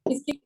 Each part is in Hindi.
इसकी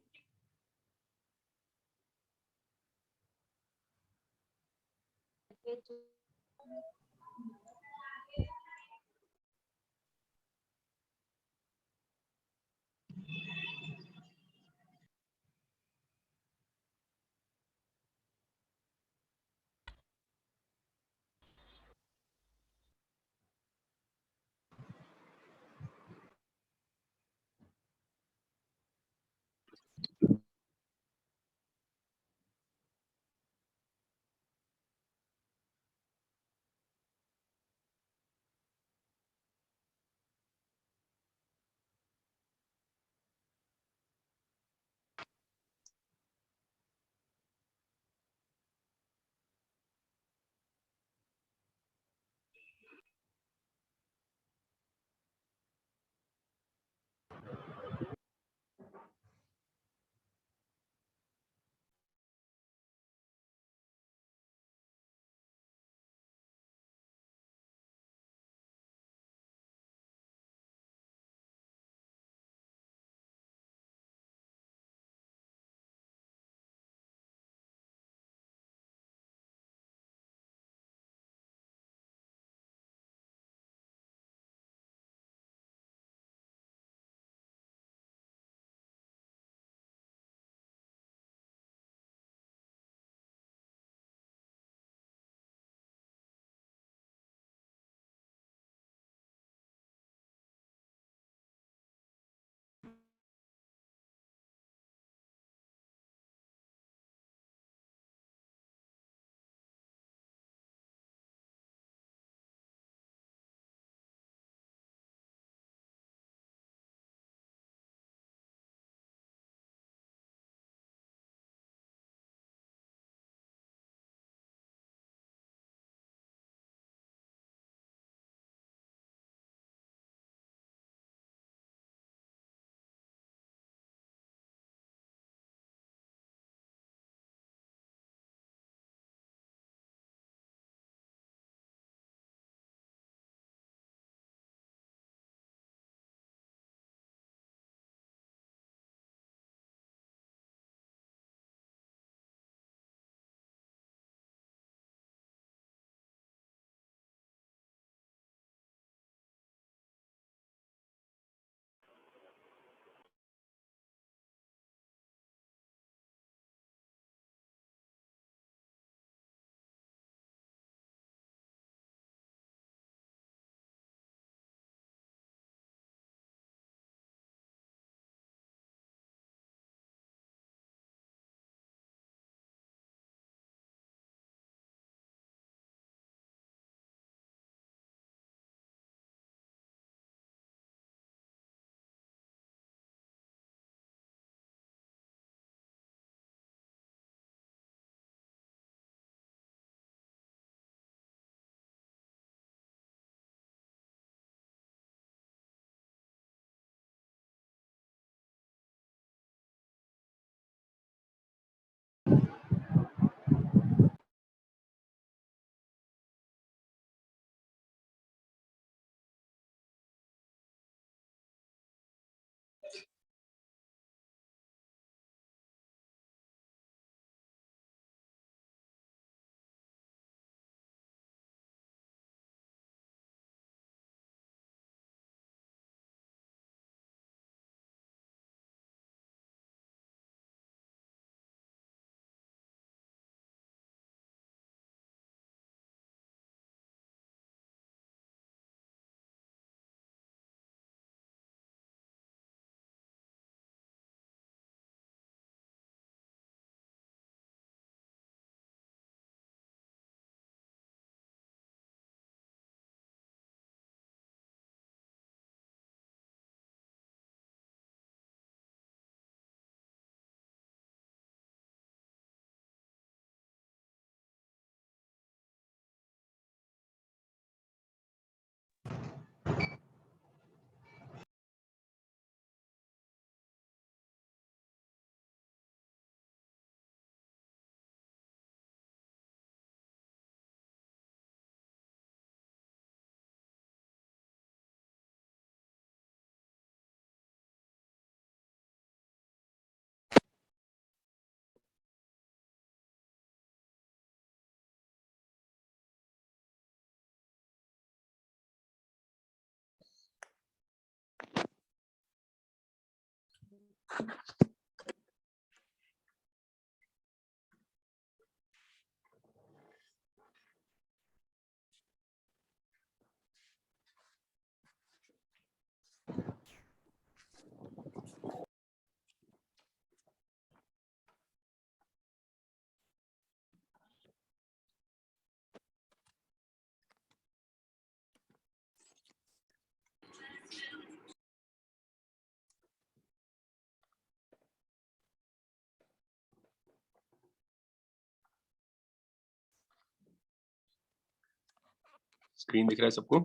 स्क्रीन दिख रहा है सबको?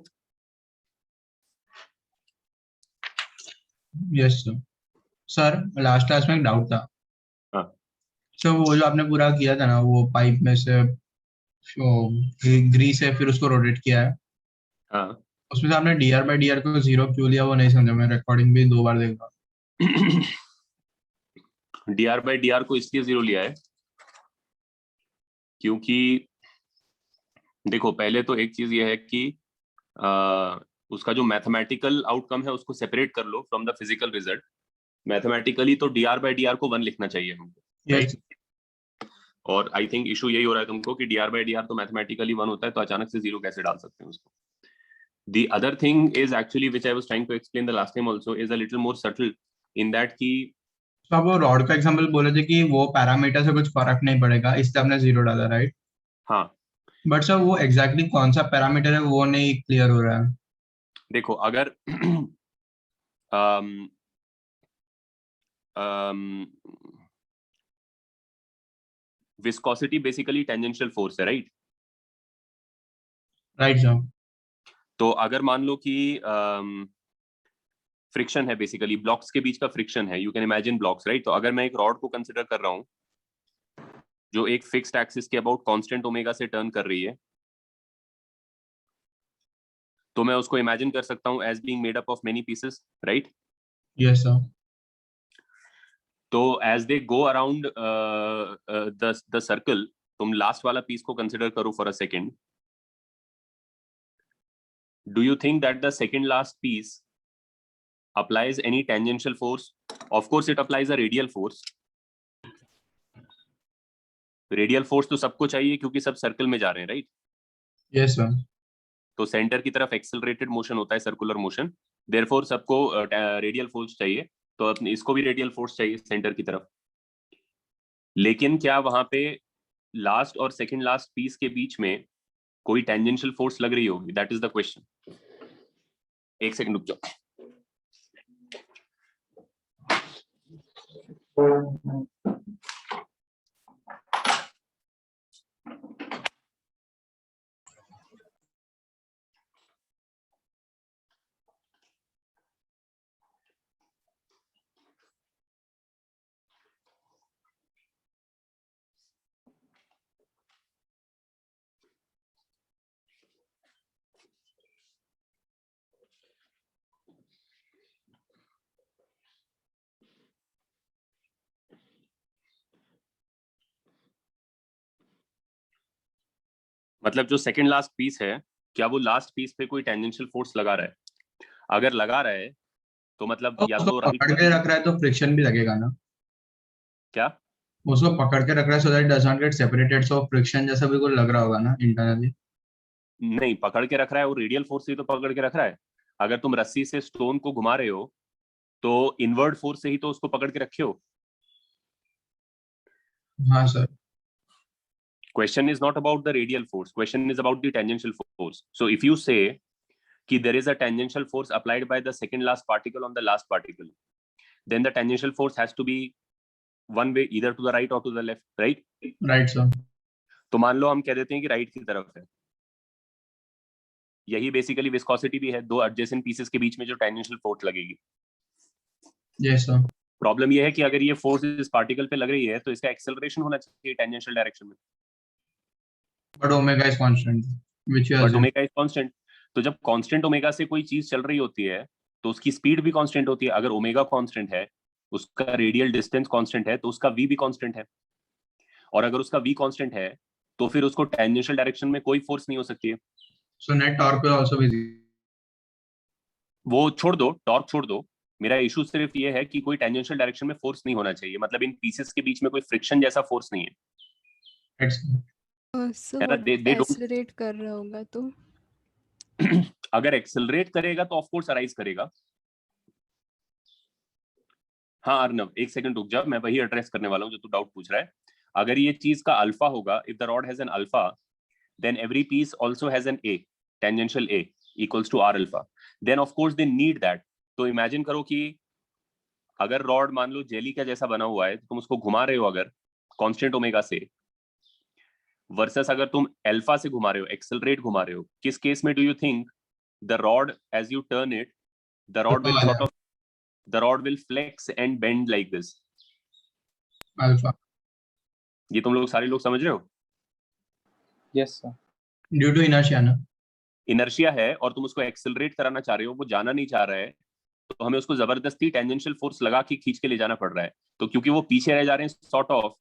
Yes sir. Sir last class में एक डाउट था। हाँ। सर वो जो आपने पूरा किया था ना, वो पाइप में से ग्रीस है, फिर उसको रोटेट किया है, हाँ। उसमें से आपने dr बाई dr को 0 क्यों लिया, वो नहीं समझा। मैं रिकॉर्डिंग भी 2 बार देखा। dr बाई dr को इसलिए 0 लिया है क्योंकि देखो, पहले तो एक चीज ये है कि उसका जो मैथमेटिकल आउटकम है उसको सेपरेट कर लो from the physical result. Mathematically तो dr बाई dr को 1 लिखना चाहिए हमको, राइट? और आई थिंक इशू यही हो रहा है तुमको कि dr बाई dr तो मैथमेटिकली 1 होता है, तो अचानक से 0 कैसे डाल सकते हैं उसको। The other thing is actually, which I was trying to explain the last time also, is a little more subtle in that कि तो आप वो रॉड का एग्जांपल बोले थे कि वो पैरामीटर से कुछ फर्क नहीं पड़ेगा, इसलिए आपने 0 डाला, राइट? हाँ, बट सर वो एग्जैक्टली कौन सा पैरामीटर है वो नहीं क्लियर हो रहा है। देखो अगर विस्कोसिटी बेसिकली टेंजेंशियल फोर्स है, राइट? Right sir. तो अगर मान लो कि फ्रिक्शन है, बेसिकली ब्लॉक्स के बीच का फ्रिक्शन है, you can imagine blocks, right? तो अगर मैं एक रॉड को कंसिडर कर रहा हूं जो एक फिक्स्ड एक्सिस के अबाउट कांस्टेंट ओमेगा से टर्न कर रही है, तो मैं उसको इमेजिन कर सकता हूं as being made up of many pieces, right? Yes sir. तो as they go around the circle, तुम लास्ट वाला पीस को कंसिडर करो for a second. Do you think that the second last piece applies any tangential force? Of course it applies a radial force. Radial force तो सबको चाहिए क्योंकि सब सर्कल में जा रहे हैं, राइट? Yes sir. तो सेंटर की तरफ एक्सेलरेटेड मोशन होता है, सर्कुलर मोशन, देयरफॉर सबको रेडियल फोर्स चाहिए, तो अपने इसको भी रेडियल फोर्स चाहिए सेंटर की तरफ। लेकिन क्या वहां पे लास्ट और सेकंड लास्ट पीस के बीच में कोई टेंजेंशियल फोर्स लग रही होगी? That is the question. एक सेकंड रुक जाओ। मतलब जो सेकंड लास्ट पीस है, क्या वो लास्ट पीस पे कोई टेंजेंशियल फोर्स लगा रहा है? अगर लगा रहा है तो मतलब या उसको तो पकड़ के रख रहा है तो फ्रिक्शन भी लगेगा ना। क्या? उसको पकड़ के रख रहा है so that does not get separated, so friction जैसा भी कुछ लग रहा होगा ना इंटरनली। नहीं, पकड़ के रख रहा है, वो रेडियल फोर्स से ही तो पकड़ के रख रहा है। अगर तुम रस्सी से स्टोन को घुमा रहे हो तो इनवर्ड फोर्स से ही तो उसको पकड़ के रखे हो। हाँ sir. Question is not about the radial force, question is about the tangential force. So if you say कि there is a tangential force applied by the second last particle on the last particle, then the tangential force has to be one way, either to the right or to the left, right? Right sir. तो मान लो हम कह देते हैं कि राइट की तरफ है। यही बेसिकली विस्कोसिटी भी है, दो एडजेसेंट पीसेस के बीच में जो टेंजेंशियल फोर्स लगेगी। Yes sir. प्रॉब्लम ये है कि अगर ये फोर्स इस पार्टिकल पे लग रही है तो इसका एक्सेलरेशन होना चाहिए टेंजेंशियल डायरेक्शन में, but omega is constant which you but assume. Omega is constant. तो जब कांस्टेंट ओमेगा से कोई चीज चल रही होती है तो उसकी स्पीड भी कांस्टेंट होती है। अगर ओमेगा कांस्टेंट है, उसका रेडियल डिस्टेंस कांस्टेंट है, तो उसका वी भी कांस्टेंट है। और अगर उसका वी कांस्टेंट है तो फिर उसको टेंजेंशियल डायरेक्शन में कोई फोर्स नहीं हो सकती है। So net torque will also be. वो छोड़ दो, टॉर्क छोड़ दो, मेरा इशू सिर्फ ये है कि कोई टेंजेंशियल डायरेक्शन में फोर्स नहीं होना चाहिए, मतलब इन पीसेस के बीच में कोई फ्रिक्शन जैसा फोर्स नहीं है, सर है ना? व्हाट दे डोंट एक्सेलरेट कर रहा होगा तो अगर एक्सेलरेट करेगा तो ऑफ कोर्स अराइज करेगा। हाँ अर्नव, एक सेकंड रुक जा, मैं वही एड्रेस करने वाला हूँ जो तू डाउट पूछ रहा है। अगर ये चीज का अल्फा होगा, if the rod has an alpha, then every piece also has an A, tangential A equals to R alpha. Then of course they need that. तो imagine करो कि अगर रॉड मान लो जेली का जैसा बना हुआ है, तो तुम उसको घुमा रहे हो अगर कांस्टेंट ओमेगा से, वर्सेस अगर तुम अल्फा से घुमा रहे हो, एक्सेलरेट घुमा रहे हो, किस केस में do you think the rod as you turn it, the rod will sort of, the rod will flex and bend like this? Alpha, ये तुम लोग सारे लोग समझ रहे हो? Yes sir. Due to inertia ना, इनर्शिया है और तुम उसको एक्सेलरेट कराना चाह रहे हो, वो जाना नहीं चाह रहा है, तो हमें उसको जबरदस्ती टेंजेंशियल फोर्स लगा के खींच के ले जाना पड़ रहा है। तो क्योंकि वो पीछे रह जा रहे हैं सॉर्ट ऑफ,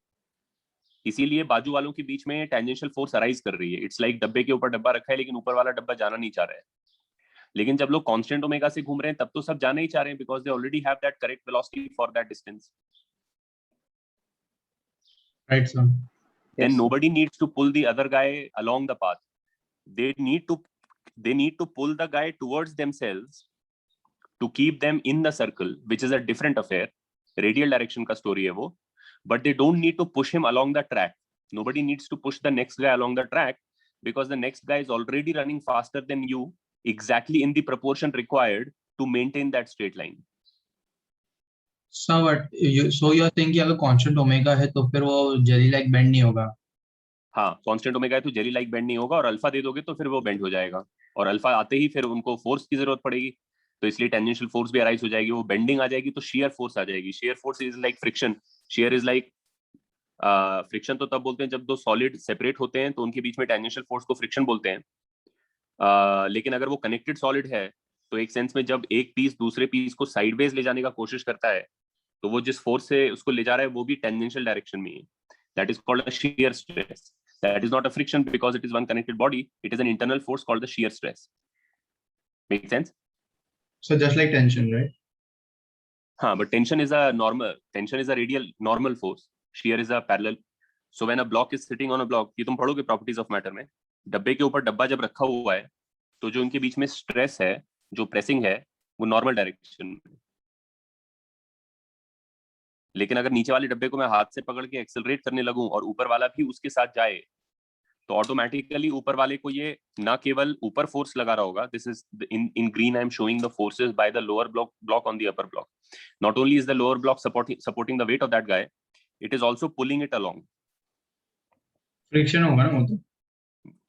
इसीलिए बाजू वालों के बीच में टेंजेंशियल फोर्स अराइज कर रही है। इट्स लाइक डब्बे के ऊपर डब्बा रखा है लेकिन ऊपर वाला डब्बा जाना नहीं चाह रहा है। लेकिन जब लोग कांस्टेंट ओमेगा से घूम रहे हैं तब तो सब जाना ही चाह रहे हैं, because they already have that correct velocity for that distance. Right sir. Then nobody needs to pull the other guy along the path. They need to pull the guy towards themselves to keep them in the circle, which is a different affair. Radial direction का story है वो, but they don't need to push him along the track. Nobody needs to push the next guy along the track because the next guy is already running faster than you, exactly in the proportion required to maintain that straight line. So what you are saying कि अगर कांस्टेंट ओमेगा है तो फिर वो जेली लाइक बेंड नहीं होगा? हाँ, कांस्टेंट ओमेगा है तो जेली लाइक बेंड नहीं होगा, और अल्फा दे दोगे तो फिर वो बेंड हो जाएगा, और अल्फा आते ही फिर उनको फोर्स की जरूरत पड़ेगी, तो इसलिए टेंजेंशियल फोर्स भी अराइज हो जाएगी, वो बेंडिंग आ जाएगी तो शियर फोर्स आ जाएगी। Shear force is like friction, shear is like friction तो तब बोलते हैं जब दो सॉलिड सेपरेट होते हैं तो उनके बीच में टेंजेंशियल फोर्स को फ्रिक्शन बोलते हैं। लेकिन अगर वो कनेक्टेड सॉलिड है तो एक सेंस में जब एक पीस दूसरे पीस को साइडवेज ले जाने का कोशिश करता है तो वो जिस फोर्स से उसको ले जा रहा है वो भी टेंजेंशियल डायरेक्शन में है। That is called a shear stress. That is not a friction because it is one connected body. It is an internal force called the shear stress. Make sense? So just like tension, right? हाँ, but tension is a normal. Tension is a radial normal force. Shear is a parallel. So when a block is sitting on a block, ये तुम पढ़ोगे properties of matter में, डब्बे के ऊपर डब्बा जब रखा हुआ है तो जो इनके बीच में स्ट्रेस है, जो प्रेसिंग है, वो नॉर्मल डायरेक्शन में। लेकिन अगर नीचे वाले डब्बे को मैं हाथ से पकड़ के एक्सेलरेट करने लगूं और ऊपर वाला भी उसके साथ जाए तो ऑटोमेटिकली ऊपर वाले को ये ना केवल ऊपर फोर्स लगा रहा होगा, this is in green I am showing the forces by the lower block on the upper block. Not only is the lower block supporting the weight of that guy, it is also pulling it along. Friction होगा ना वो तो।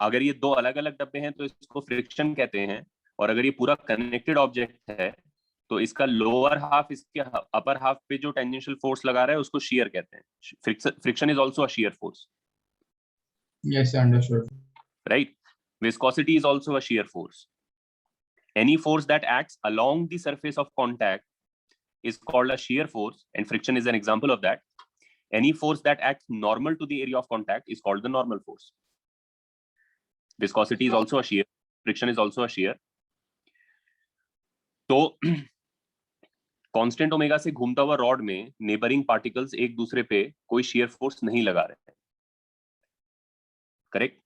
अगर ये दो अलग अलग डब्बे हैं तो इसको फ्रिक्शन कहते हैं, और अगर ये पूरा कनेक्टेड ऑब्जेक्ट है तो इसका लोअर हाफ इसके अपर हाफ पे जो टेंजेंशियल फोर्स लगा रहा है उसको शियर कहते हैं। Friction is also a shear force. Yes, understood. Right? Viscosity is also a shear force. Any force that acts along the surface of contact is called a shear force, and friction is an example of that. Any force that acts normal to the area of contact is called the normal force. Viscosity is also a shear. Friction is also a shear. तो कांस्टेंट ओमेगा से घूमता हुआ रॉड में नेबरिंग पार्टिकल्स एक दूसरे पे कोई shear force नहीं लगा रहे हैं। करेक्ट?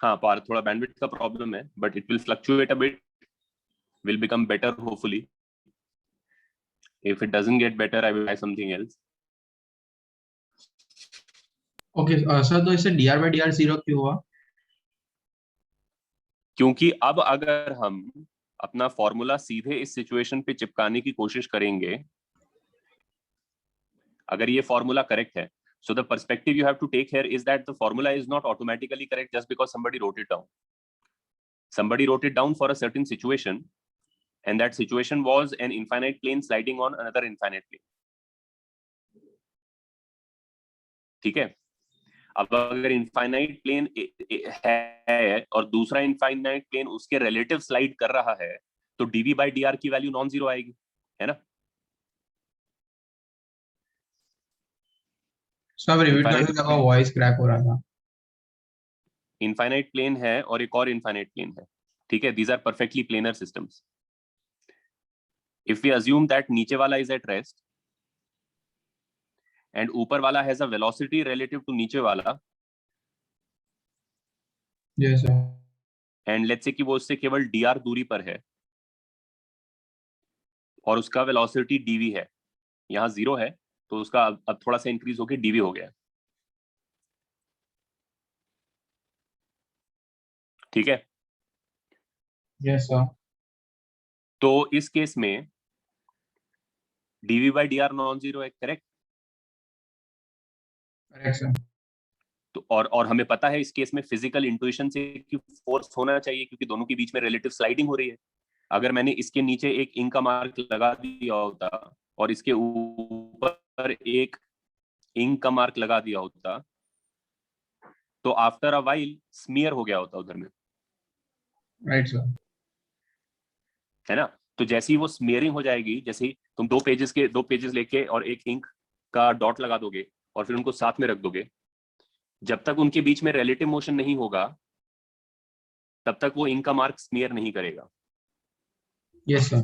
हाँ, पार थोड़ा बैंडविड्थ का प्रॉब्लम है, but it will fluctuate a bit, will become better hopefully. If it doesn't get better I will try something else. Okay sir, तो इससे dr/dr 0 क्यों हुआ? क्योंकि अब अगर हम अपना फॉर्मूला सीधे इस सिचुएशन पे चिपकाने की कोशिश करेंगे, अगर ये फॉर्मूला करेक्ट है, so the perspective you have to take here is that the formula is not automatically correct just because somebody wrote it down. Somebody wrote it down for a certain situation, and that situation was an infinite plane sliding on another infinite plane. ठीक है? अब अगर infinite plane है और दूसरा infinite plane उसके relative slide कर रहा है, तो dv by dr की वैल्यू नॉन जीरो आएगी, है ना? सब रिपीट करके लगा, वॉइस क्रैक हो रहा था। इनफाइनाइट प्लेन है और एक और इनफाइनाइट प्लेन है, ठीक है, these are perfectly planar systems. If we assume that नीचे वाला is at rest and ऊपर वाला has a velocity relative to नीचे वाला, yes sir, and let's say कि वो उससे केवल dr दूरी पर है और उसका वेलोसिटी dv है, यहाँ 0 है, तो उसका अब थोड़ा सा इंक्रीज होके dv हो गया, ठीक है। yes sir, तो इस केस में dv by dr non zero है, करेक्ट। correct sir, तो और हमें पता है इस केस में फिजिकल इंट्यूशन से कि फोर्स होना चाहिए क्योंकि दोनों के बीच में रिलेटिव स्लाइडिंग हो रही है। अगर मैंने इसके नीचे एक इंक का मार्क लगा दिया होता और इसके ऊपर एक इंक का मार्क लगा दिया होता तो आफ्टर अ वाइल स्मीयर हो गया होता उधर में, right sir, है ना। तो जैसे ही वो स्मीयरिंग हो जाएगी, जैसे ही तुम दो पेजेस लेके और एक इंक का डॉट लगा दोगे और फिर उनको साथ में रख दोगे, जब तक उनके बीच में रिलेटिव मोशन नहीं होगा तब तक वो इंक का मार्क स्मीयर नहीं करेगा, yes sir,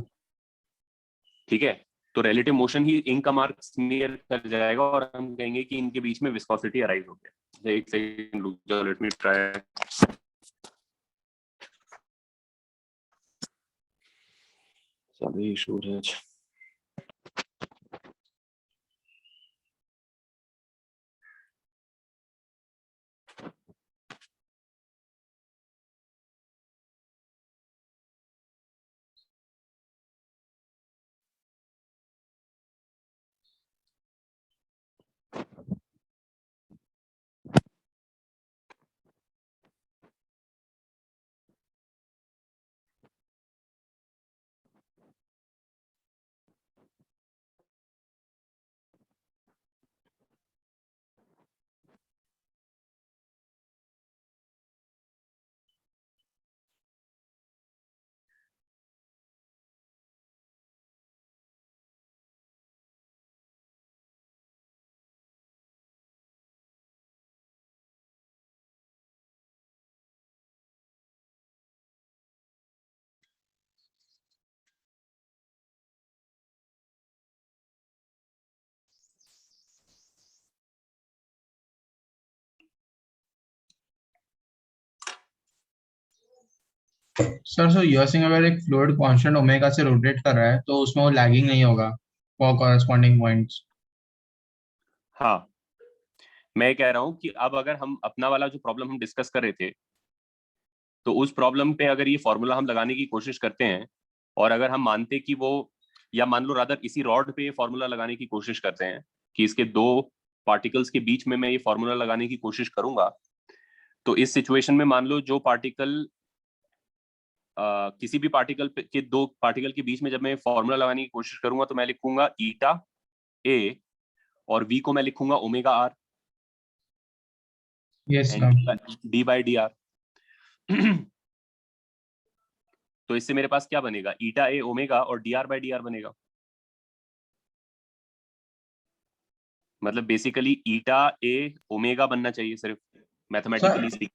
ठीक है। तो रिलेटिव मोशन ही इंक का मार्क स्मीयर कर जाएगा और हम कहेंगे कि इनके बीच में विस्कोसिटी अराइज हो गया। एक सेकंड रुक जाओ, लेट मी ट्राई। सभी Suraj sir so you are saying अगर एक फ्लूइड कांस्टेंट ओमेगा से रोटेट कर रहा है तो उसमें वो लैगिंग नहीं होगा फॉर कॉरेस्पॉन्डिंग पॉइंट्स। हाँ, मैं कह रहा हूं कि अब अगर हम अपना वाला जो प्रॉब्लम हम डिस्कस कर रहे थे तो उस प्रॉब्लम पे अगर ये फॉर्मूला हम लगाने की कोशिश करते हैं और अगर हम मानते कि वो, या मान लो रादर इसी रॉड पे ये फॉर्मूला लगाने की कोशिश करते हैं कि इसके दो पार्टिकल्स के बीच में मैं ये फॉर्मूला लगाने की कोशिश करूंगा, तो इस सिचुएशन में मान लो जो पार्टिकल किसी भी पार्टिकल के दो पार्टिकल के बीच में जब मैं फॉर्मूला लगाने की कोशिश करूंगा तो मैं लिखूंगा ईटा ए और वी को मैं लिखूंगा omega r yes and sir, d by D R. तो इससे मेरे पास क्या बनेगा, ईटा ए ओमेगा और d r by D r बनेगा। मतलब बेसिकली ईटा ए ओमेगा बनना चाहिए सिर्फ मैथमेटिकली।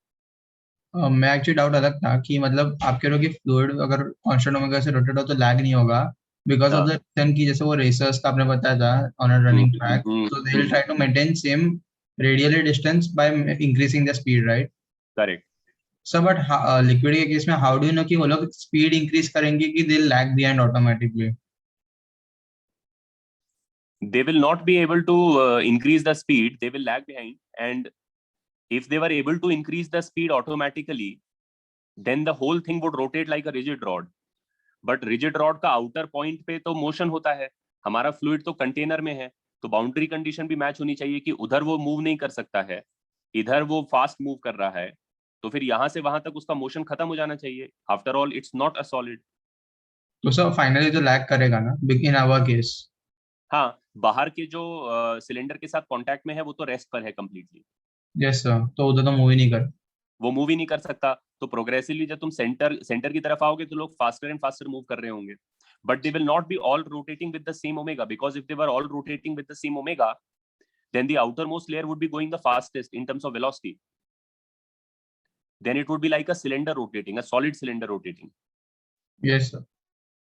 मैं एक्चुअली डाउट अलग था कि मतलब आप कह रहे हो कि फ्लूइड अगर कांस्टेंट ओमेगा से रोटेट हो तो लैग नहीं होगा बिकॉज ऑफ द रीजन की जैसे वो रेसर्स का आपने बताया था on a running track, so they will try to maintain same radially distance by increasing the speed, right? Correct. Sir but liquid के केस में हाउ डू यू नो कि वो लोग स्पीड इंक्रीज करेंगे कि they lag behind automatically? They will not be able to increase the speed, they will lag behind, and if they were able to increase the speed automatically then the whole thing would rotate like a rigid rod. But rigid rod का outer point पे तो motion होता है, हमारा fluid तो container में है, तो बाउंड्री कंडीशन भी मैच होनी चाहिए कि उधर वो मूव नहीं कर सकता है, इधर वो फास्ट मूव कर रहा है, तो फिर यहां से वहां तक उसका मोशन खत्म हो जाना चाहिए। After all it's not a solid. तो सर फाइनली तो लैग करेगा ना इन आवर केस? हाँ, बाहर के जो सिलेंडर के साथ कांटेक्ट में है वो तो रेस्ट पर है कंप्लीटली। यस सर, तो उधर तो मूव ही नहीं कर, वो मूव ही नहीं कर सकता, तो प्रोग्रेसिवली जब तुम सेंटर की तरफ आओगे तो लोग फास्टर एंड फास्टर मूव कर रहे होंगे, but they will not be all rotating with the same omega, because if they were all rotating with the same omega then the outermost layer would be going the fastest in terms of velocity. then it would be like a cylinder rotating, a solid cylinder rotating. Yes sir.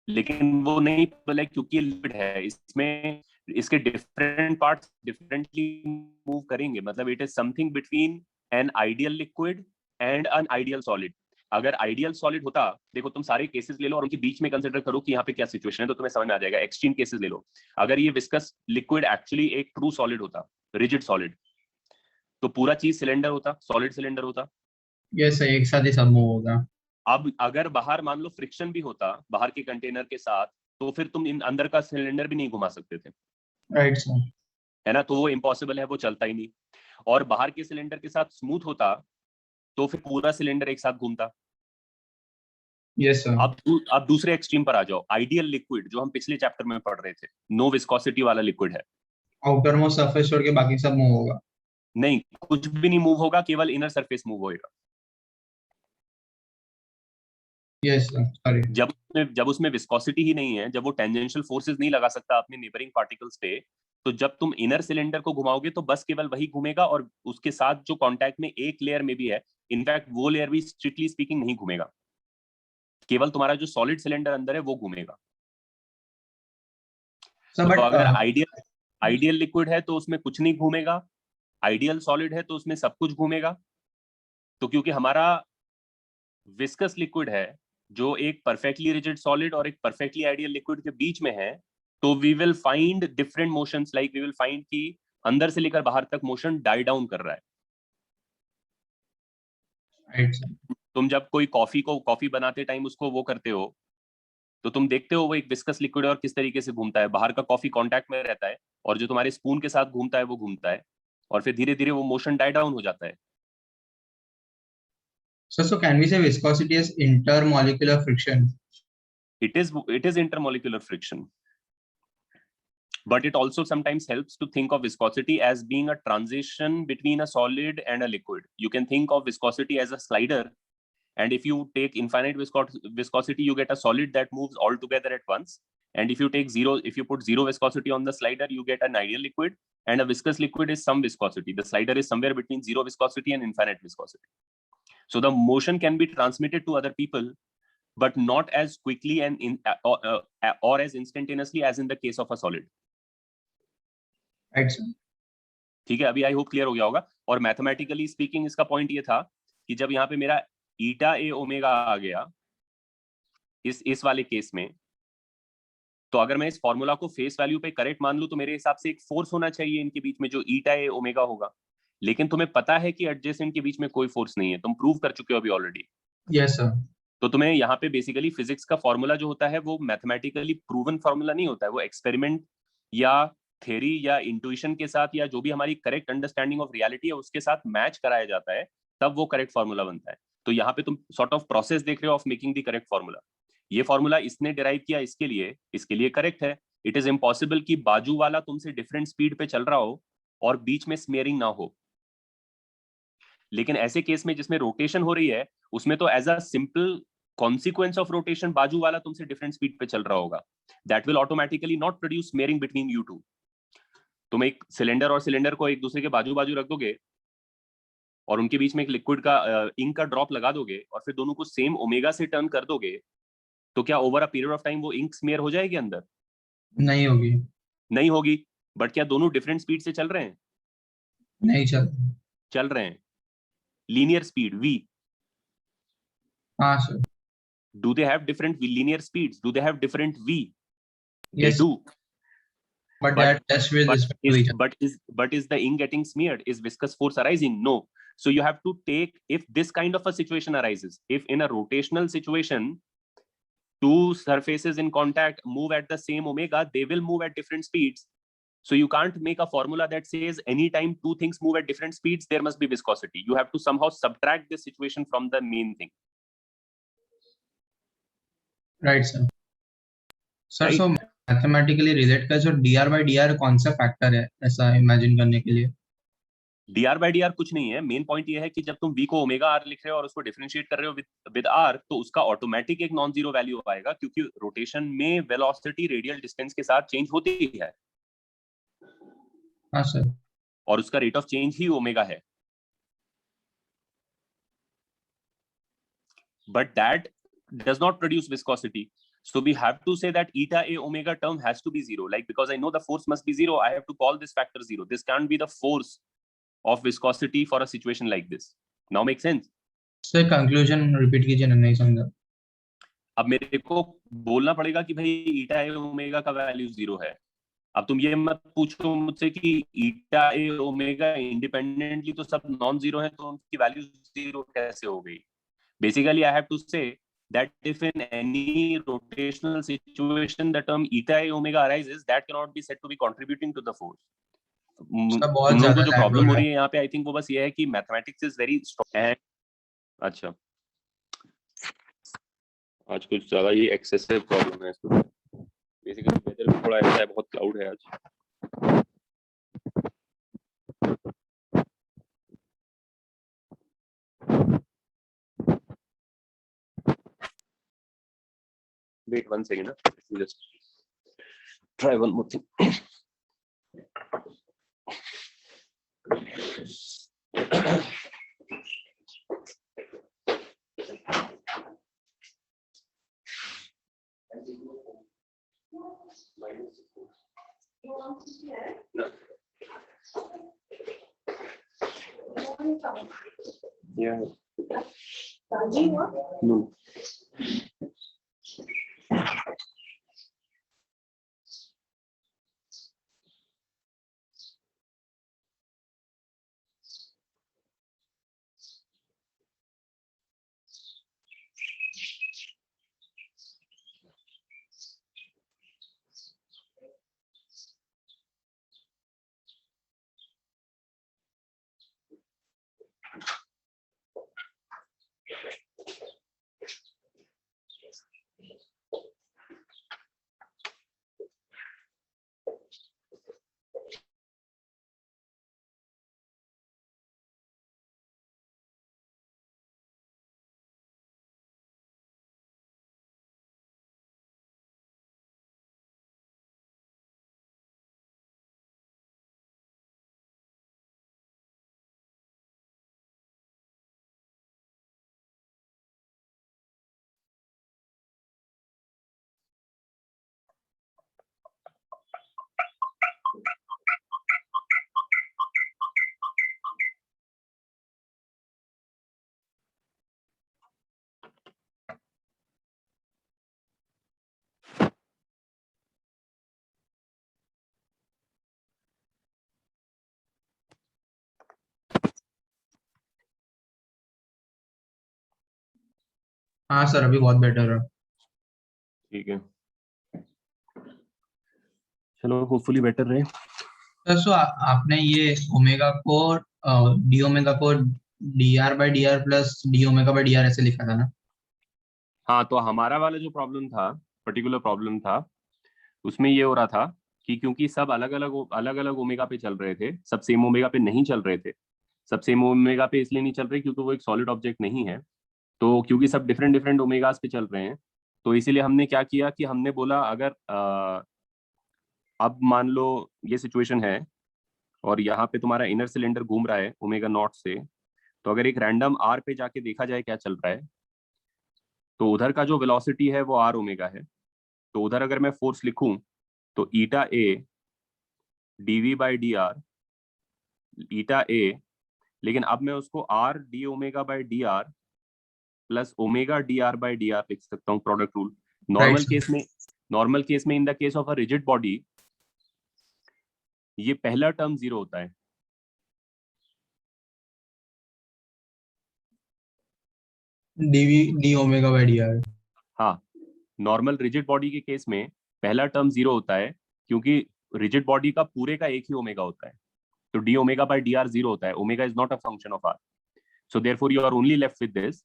लेकिन वो नहीं पॉसिबल है क्योंकि लिक्विड है, इसमें इसके डिफरेंट पार्ट्स डिफरेंटली मूव करेंगे, मतलब it is something between an ideal liquid and an ideal solid. अगर आइडियल सॉलिड होता, देखो तुम सारे केसेस ले लो और उनके बीच में कंसीडर करो कि यहाँ पे क्या सिचुएशन है, तो तुम्हें समझ में आ जाएगा. एक्सट्रीम केसेस ले लो. अगर ये विस्कस लिक्विड एक्चुअली एक ट्रू सॉलिड होता, रिजिड सॉलिड, तो पूरा चीज सिलेंडर होता, सॉलिड सिलेंडर होता. यस सर, एक साथ ही सब मूव होगा. अब अगर बाहर मान लो फ्रिक्शन भी होता बाहर के कंटेनर के साथ, तो फिर तुम इन अंदर का सिलेंडर भी नहीं घुमा सकते थे. Right sir. है ना, तो वो इम्पॉसिबल है, वो चलता ही नहीं. और बाहर के सिलेंडर के साथ स्मूथ होता तो फिर पूरा सिलेंडर एक साथ घूमता. Yes sir. अब दूसरे एक्सट्रीम पर आ जाओ. आइडियल लिक्विड जो हम पिछले चैप्टर में पढ़ रहे थे, नो विस्कोसिटी वाला लिक्विड है. आउटर मोस्ट सरफेस छोड़ के बाकी सब मूव होगा. नहीं, कुछ भी नहीं मूव होगा, केवल इनर सरफेस मूव होएगा. Yes sir. सॉरी. जब उसमें विस्कोसिटी ही नहीं है, जब वो टेंजेंशियल फोर्सेस नहीं लगा सकता अपने नेबरिंग पार्टिकल्स पे, तो जब तुम इनर सिलेंडर को घुमाओगे तो बस केवल वही घूमेगा, और उसके साथ जो कांटेक्ट में एक लेयर में भी है, इनफैक्ट वो लेयर भी स्ट्रिक्टली स्पीकिंग नहीं घूमेगा, केवल तुम्हारा जो सॉलिड सिलेंडर अंदर है वो घूमेगा. सर तो अगर आइडियल लिक्विड है तो उसमें कुछ नहीं घूमेगा, आइडियल सॉलिड है तो उसमें सब कुछ घूमेगा. तो क्योंकि हमारा विस्कस लिक्विड है जो एक परफेक्टली रिजिड सॉलिड और एक परफेक्टली आइडियल लिक्विड के बीच में है, तो we will find different motions, like we will find कि अंदर से लेकर बाहर तक मोशन डाई डाउन कर रहा है. तुम जब कोई कॉफी बनाते टाइम उसको वो करते हो, तो तुम देखते हो वो एक विस्कस लिक्विड है और किस तरीके से घूमता है. बाहर का कॉफी कांटेक्ट में रहता है और जो तुम्हारे स्पून के साथ घूमता है वो घूमता है, और फिर धीरे धीरे वो मोशन डाई डाउन हो जाता है. So can we say viscosity is intermolecular friction? It is intermolecular friction, but it also sometimes helps to think of viscosity as being a transition between a solid and a liquid. You can think of viscosity as a slider, and if you take infinite viscosity, you get a solid that moves all together at once. And if you put zero viscosity on the slider, you get an ideal liquid, and a viscous liquid is some viscosity. The slider is somewhere between zero viscosity and infinite viscosity. So the motion can be transmitted to other people, but not as quickly and or as instantaneously as in the case of a solid. Right, sir. ठीक है, अभी आई होप क्लियर हो गया होगा. और मैथमेटिकली स्पीकिंग इसका पॉइंट ये था कि जब यहाँ पे मेरा ईटा ए ओमेगा आ गया इस वाले केस में, तो अगर मैं इस फॉर्मूला को फेस वैल्यू पे करेक्ट मान लूं, तो मेरे हिसाब से एक फोर्स होना चाहिए इनके बीच में जो ईटा ए ओमेगा होगा. लेकिन तुम्हें पता है कि एडजेसेंट के बीच में कोई फोर्स नहीं है, तुम प्रूव कर चुके हो अभी ऑलरेडी. Yes sir. तो तुम्हें यहाँ पे बेसिकली फिजिक्स का फॉर्मूला जो होता है वो मैथमेटिकली प्रूवन फॉर्मूला नहीं होता है, वो एक्सपेरिमेंट या थ्योरी या इंट्यूशन के साथ या जो भी हमारी करेक्ट अंडरस्टैंडिंग ऑफ रियलिटी है उसके साथ मैच कराया जाता है, तब वो करेक्ट फॉर्मूला बनता है. तो यहाँ पे तुम सॉर्ट ऑफ प्रोसेस देख रहे हो of making the correct formula. ये फॉर्मूला इसने डिराइव किया इसके लिए करेक्ट है. इट इज इम्पॉसिबल कि बाजू वाला तुमसे डिफरेंट स्पीड पे चल रहा हो और बीच में स्मेयरिंग ना हो. लेकिन ऐसे केस में जिसमें रोटेशन हो रही है, उसमें तो as a simple consequence of rotation बाजू वाला तुमसे डिफरेंट स्पीड पे चल रहा होगा. That will automatically not produce smearing between you two. तुम एक सिलेंडर और सिलेंडर को एक दूसरे के बाजू बाजू रख दोगे और उनके बीच में एक लिक्विड का इंक का ड्रॉप लगा दोगे और फिर दोनों को सेम ओमेगा से टर्न कर दोगे, तो क्या over a period of time वो इंक स्मेयर हो जाएगी अंदर? नहीं होगी. नहीं होगी. बट क्या दोनों डिफरेंट स्पीड से चल रहे हैं? नहीं चल रहे हैं. Linear speed v. हाँ sir. Do they have different linear speeds? Do they have different v? They Yes. do. But that test with respect to each other. But is the ink getting smeared? Is viscous force arising? No. So you have to take, if this kind of a situation arises, if in a rotational situation two surfaces in contact move at the same omega, they will move at different speeds. So you can't make a formula that says anytime two things move at different speeds, there must be viscosity. You have to somehow subtract this situation from the main thing. Right, sir. Sir, Right. so mathematically relate कर, जो dr by dr कौन सा फैक्टर है ऐसा इमेजिन करने के लिए? dr by dr कुछ नहीं है. मेन पॉइंट ये है कि जब तुम v को ओमेगा r लिख रहे हो और उसको डिफरेंशिएट कर रहे हो विद r, तो उसका ऑटोमेटिक एक नॉन जीरो वैल्यू आएगा, क्योंकि रोटेशन में वेलोसिटी रेडियल डिस्टेंस के साथ चेंज होती है. हाँ सर. और उसका rate of change he omega है. but that does not produce viscosity. So we have to say that eta A omega term has to be zero. Like, because I know the force must be zero, I have to call this factor zero. This can't be the force of viscosity for a situation like this. Now make sense? Sir conclusion repeat कीजिए ना, नहीं समझा. अब मेरे को बोलना पड़ेगा कि भाई ईटा ए ओमेगा का वैल्यू जीरो है. अब तुम ये मत पूछो मुझसे कि ईटा ए ओमेगा इंडिपेंडेंटली तो सब नॉन जीरो है, तो उनकी वैल्यू जीरो कैसे हो गई. बेसिकली आई हैव टू से that if in any rotational situation the term eta a omega arises, that cannot be said to be contributing to the force. तुम लोगों को जो प्रॉब्लम हो रही है यहाँ पे, आई थिंक वो बस ये है कि मैथमेटिक्स इज वेरी स्ट्रॉन्ग. अच्छा, आज कुछ ज्यादा ही एक्सेसिव प्रॉब्लम है इसको. बेसिकली वेदर भी थोड़ा ऐसा है, बहुत क्लाउड है आज. Wait 1 second. Let me just try one more thing. Yeah. No. हाँ सर, अभी बहुत बेटर है. ठीक है, चलो होपफुली बेटर रहे. सो आपने ये ओमेगा को डी ओमेगा को dr/dr plus D omega by dr ऐसे लिखा था ना? हाँ, तो हमारा वाला जो प्रॉब्लम था, पर्टिकुलर प्रॉब्लम था, उसमें ये हो रहा था कि क्योंकि सब अलग अलग ओमेगा पे चल रहे थे, सब सेम ओमेगा पे नहीं चल रहे थे. सब सेम ओमेगा पे इसलिए नहीं चल रहे क्योंकि वो एक सॉलिड ऑब्जेक्ट नहीं है. तो क्योंकि सब डिफरेंट ओमेगास पे चल रहे हैं, तो इसीलिए हमने क्या किया कि हमने बोला अगर अब मान लो ये सिचुएशन है और यहाँ पे तुम्हारा इनर सिलेंडर घूम रहा है ओमेगा नॉट से, तो अगर एक रैंडम आर पे जाके देखा जाए क्या चल रहा है, तो उधर का जो वेलोसिटी है वो आर ओमेगा है. तो उधर अगर मैं फोर्स लिखूं तो ईटा ए डीवी बाई डी आर, ईटा ए, लेकिन अब मैं उसको are D omega by D R plus omega D r by D R लिख सकता हूँ, प्रोडक्ट रूल. नॉर्मल केस में in the case of a rigid body ये पहला टर्म जीरो होता है. D omega by D R. हाँ, नॉर्मल रिजिड बॉडी के केस में पहला टर्म जीरो होता है क्योंकि रिजिड बॉडी का पूरे का एक ही ओमेगा होता है. तो d omega by D r zero होता है. Omega is not a function of r. So therefore you are only left with this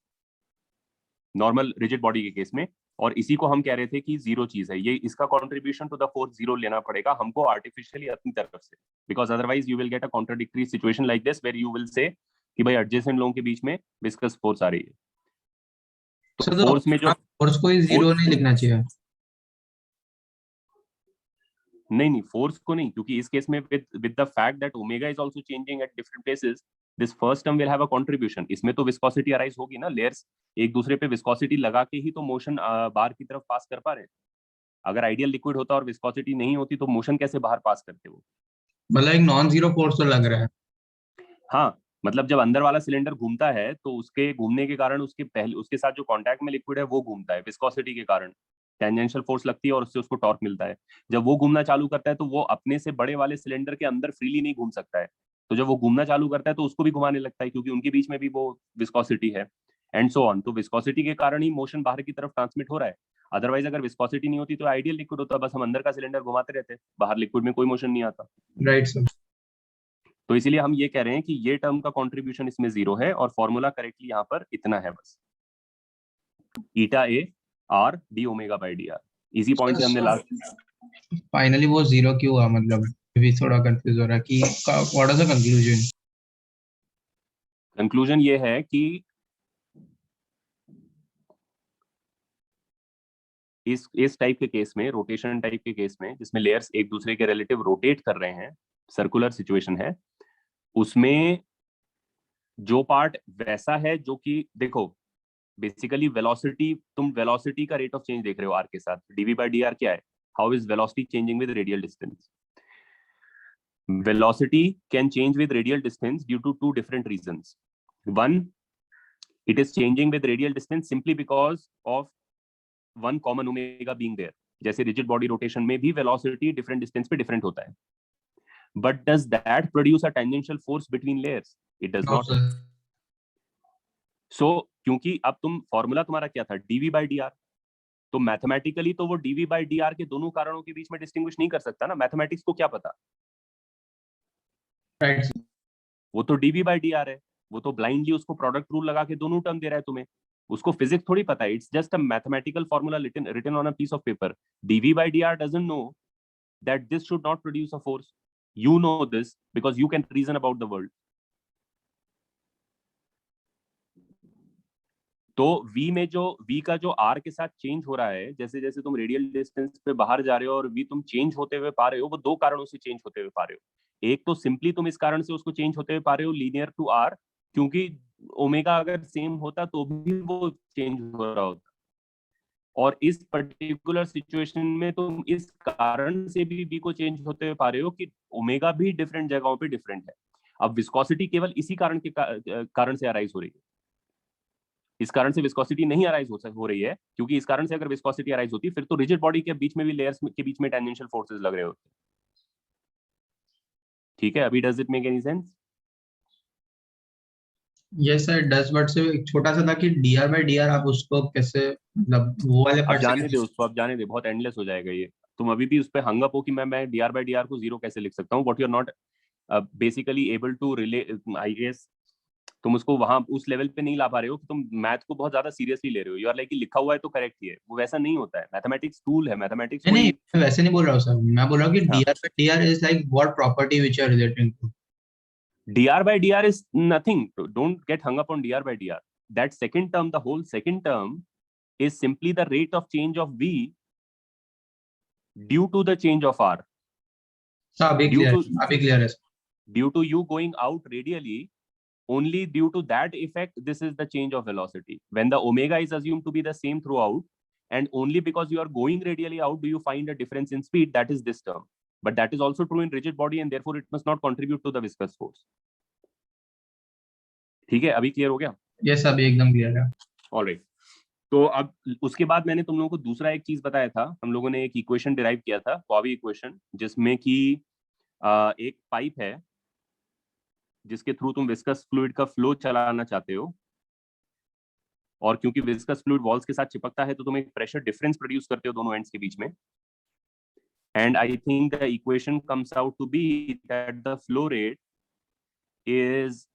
normal rigid body के केस में. और इसी को हम कह रहे थे कि जीरो चीज है ये, इसका contribution to the force zero लेना पड़ेगा हमको आर्टिफिशियली अपनी तरफ से, because otherwise you will get a contradictory situation like this where you will say कि भाई एडजेसेंट लोगों के बीच में विस्कस फोर्स आ रही है. तो फोर्स में जो फोर्स को ही जीरो नहीं लिखना चाहिए. नहीं नहीं, फोर्स को नहीं, क्योंकि इस केस में with the fact that omega is also changing at different places, this first term will have a contribution. इसमें तो विस्कोसिटी अराइज होगी ना, लेयर्स एक दूसरे पे विस्कोसिटी लगा के ही तो मोशन बाहर की तरफ पास कर पा रहे हैं। अगर आइडियल लिक्विड होता और विस्कोसिटी नहीं होती तो मोशन कैसे बाहर पास करते वो? मतलब एक नॉन जीरो फोर्स तो लग रहा है। हाँ, मतलब जब अंदर वाला सिलेंडर घूमता है तो उसके घूमने के कारण उसके साथ जो कांटेक्ट में लिक्विड है वो घूमता है, विस्कोसिटी के कारण टेंजेंशियल फोर्स लगती है और उससे उसको टॉर्क मिलता है। जब वो घूमना चालू करता है तो वो अपने से बड़े वाले सिलेंडर के अंदर फ्रीली नहीं घूम सकता है, तो जब वो घूमना चालू करता है तो उसको भी घुमाने लगता है, क्योंकि उनके बीच में भी वो विस्कोसिटी है एंड सो ऑन। तो विस्कोसिटी के कारण ही मोशन बाहर की तरफ ट्रांसमिट हो रहा है। अदरवाइज अगर विस्कोसिटी नहीं होती तो आइडियल लिक्विड होता, बस हम अंदर का सिलेंडर घुमाते रहते, बाहर लिक्विड में कोई मोशन नहीं आता। Right sir. तो इसीलिए हम ये कह रहे हैं कि ये टर्म का कंट्रीब्यूशन इसमें 0 है और फॉर्मूला करेक्टली यहाँ पर इतना है बस, eta A R D omega by D R. इसी पॉइंट से हमने लास्ट फाइनली वो जीरो क्यों हुआ, मतलब भी थोड़ा कंफ्यूज हो रहा है कि what is the conclusion. Conclusion ये है कि इस टाइप के केस में, रोटेशन टाइप के केस में, जिसमें लेयर्स एक दूसरे के रिलेटिव रोटेट कर रहे हैं, सर्कुलर सिचुएशन है, उसमें जो पार्ट वैसा है जो कि देखो बेसिकली वेलोसिटी, तुम वेलोसिटी का रेट ऑफ चेंज देख रहे हो आर के साथ, डीवी बाई डी आर क्या है, how is velocity changing with radial distance. Velocity can change with radial distance due to 2 different reasons. One, it is changing with radial distance simply because of one common omega being there. जैसे रिजिड बॉडी रोटेशन में भी वेलोसिटी डिफरेंट डिस्टेंस पे डिफरेंट होता है, but does that produce a tangential force between layers? It does not. So क्योंकि अब तुम फॉर्मूला तुम्हारा क्या था, डीवी बाई डी आर, तो मैथमेटिकली तो वो डीवी बाई डी आर के दोनों कारणों के बीच में डिस्टिंग्विश नहीं कर सकता ना, मैथमेटिक्स को क्या पता, राइट। वो तो डीवी बाई डी आर है, वो तो ब्लाइंडली उसको प्रोडक्ट रूल लगा के दोनों टर्म दे रहा है तुम्हें, उसको फिजिक्स थोड़ी पता है, it's just a mathematical formula written on a piece of paper. D v by D r doesn't know that this should not produce a force, you know this because you can reason about the world. तो v में जो v का जो r के साथ चेंज हो रहा है, जैसे जैसे तुम रेडियल डिस्टेंस पे बाहर जा रहे हो और v तुम चेंज होते हुए पा रहे हो, वो 2 कारणों से चेंज होते हुए पा रहे हो। एक तो सिंपली तुम इस कारण से उसको चेंज होते हुए पा रहे हो लीनियर टू r, क्योंकि ओमेगा अगर सेम होता तो भी वो चेंज हो रहा होता, और इस पर्टिकुलर सिचुएशन में तुम इस कारण से भी v को चेंज होते हुए पा रहे हो कि ओमेगा भी डिफरेंट जगहों पे डिफरेंट है। अब विस्कोसिटी केवल इसी कारण के कारण से अराइज हो रही है, इस कारण से विस्कोसिटी नहीं अराइज हो रही है, क्योंकि इस कारण से अगर विस्कोसिटी अराइज होती फिर तो रिजिड बॉडी के बीच में भी लेयर्स के बीच में टेंजेंशियल फोर्सेस लग रहे होते। ठीक है, अभी does it make any sense? Yes sir does, but से एक छोटा सा था कि डीआर बाई डीआर आप उसको कैसे, मतलब वो वाले अब पार्ट जाने दे से। उसको, अब जाने दे, बहुत एंडलेस हो जाएगा ये। तुम अभी भी उस पर हंगअप हो कि मैं डीआर बाई डीआर को 0 कैसे लिख सकता हूँ, what you are not basically able to relate, I guess तुम उसको वहां उस लेवल पे नहीं ला पा रहे हो कि तुम मैथ को बहुत ज्यादा सीरियसली ले रहे हो। यू आर लाइक लिखा हुआ है तो करेक्ट ही है, वो वैसा नहीं होता है। मैथमेटिक्स टूल है, मैथमेटिक्स नहीं नहीं, कोई। मैं वैसे नहीं बोल रहा हूँ सर, मैं बोल रहा हूँ कि हाँ, d r by d r is like what property which are relating to. dr by dr is nothing. Don't get hung up on dr by dr. That second term, the whole second term is simply the rate of change of v due to the change of r, अभी due क्लियर, to अभी क्लियर है। due to you going out radially. Only due to that effect this is the change of velocity, when the omega is assumed to be the same throughout, and only because you are going radially out do you find a difference in speed, that is this term. But that is also true in rigid body and therefore it must not contribute to the viscous force. ठीक है, अभी क्लियर हो गया? यस अभी एकदम क्लियर है। ऑलराइट। तो अब उसके बाद मैंने तुम लोगों को दूसरा एक चीज बताया था, हम लोगों ने एक इक्वेशन डिराइव किया था, पॉवी इक्वेशन, जिसमें कि एक पाइप है जिसके थ्रू तुम विस्कस फ्लूइड का फ्लो चलाना चाहते हो, और क्योंकि विस्कस फ्लूइड वॉल्स के साथ चिपकता है तो तुम एक प्रेशर डिफरेंस प्रोड्यूस करते हो दोनों एंड्स के बीच में, and I think the equation comes out to be that the flow rate is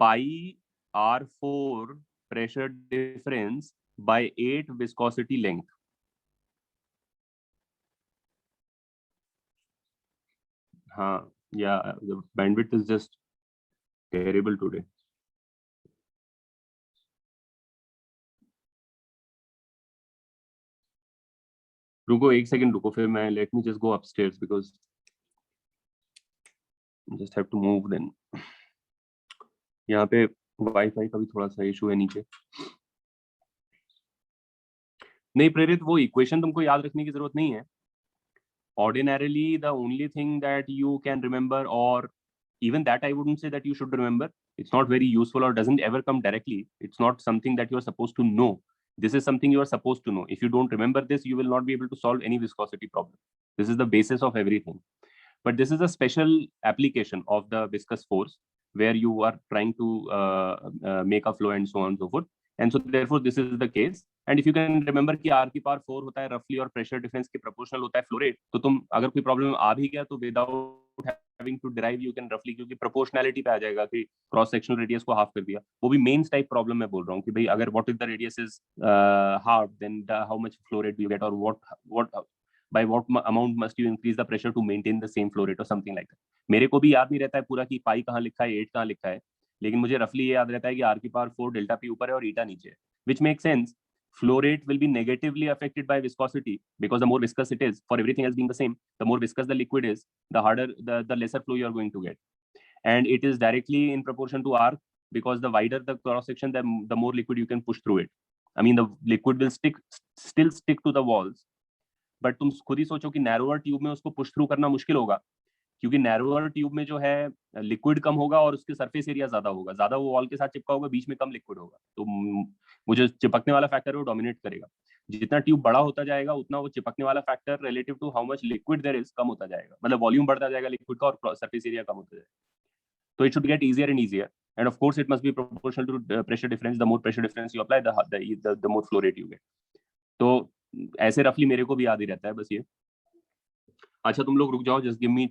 pi r4 pressure difference by 8 viscosity length. हाँ, yeah, the bandwidth is just terrible today. रुको एक सेकंड रुको, फिर मैं let me just go upstairs because just have to move then. यहाँ पे वाईफाई का भी थोड़ा सा इशू है नीचे। नहीं प्रेरित, वो इक्वेशन तुमको याद रखने की जरूरत नहीं है। Ordinarily, the only thing that you can remember, or even that I wouldn't say that you should remember, it's not very useful or doesn't ever come directly. It's not something that you're supposed to know. This is something you are supposed to know. If you don't remember this, you will not be able to solve any viscosity problem. This is the basis of everything. But this is a special application of the viscous force where you are trying to make a flow and so on and so forth. And so therefore this is the case. And if you can remember कि r की पावर 4 होता है रफली और प्रेशर डिफरेंस के प्रोपोर्शनल होता है फ्लो रेट, तो तुम अगर कोई प्रॉब्लम आ भी गया तो without having to derive you can रफली, क्योंकि प्रोपोर्शनैलिटी पे आ जाएगा कि क्रॉस सेक्शनल रेडियस को हाफ कर दिया। वो भी मेंस टाइप प्रॉब्लम मैं बोल रहा हूँ कि भाई अगर what if the radius is half then how much flow rate you get, और what by what amount must you increase the pressure to maintain the same flow rate or something like that. मेरे को भी याद नहीं रहता है पूरा कि पाई कहाँ लिखा है, 8 कहाँ लिखा है, लेकिन मुझे रफली ये याद रहता है कि r की पावर 4 डेल्टा p ऊपर है और ईटा नीचे है, which makes sense. Flow rate will be negatively affected by viscosity because the more viscous it is, for everything else being the same, the more viscous the liquid is, the harder the lesser flow you are going to get, and it is directly in proportion to r because the wider the cross section, the more liquid you can push through it. I mean the liquid will still stick to the walls, but तुम खुद ही सोचो कि नैरोअर ट्यूब में उसको पुश थ्रू करना मुश्किल होगा, क्योंकि नैरोअर ट्यूब में जो है लिक्विड कम होगा और उसके सरफेस एरिया ज्यादा होगा, ज्यादा वो वॉल के साथ चिपका होगा, बीच में कम लिक्विड होगा, तो वो जो चिपकने वाला फैक्टर है वो डोमिनेट करेगा। जितना ट्यूब बड़ा होता जाएगा उतना वो चिपकने वाला factor relative to how much liquid there is कम होता जाएगा, मतलब वॉल्यूम बढ़ता जाएगा लिक्विड का और सरफेस एरिया कम होता जाएगा। तो it should get easier and easier, and of course it must be proportional to pressure difference. The more pressure difference you apply, the more flow rate you get. तो ऐसे रफली मेरे को भी याद ही रहता है बस ये। अच्छा तुम लोग रुक जाओ, just give me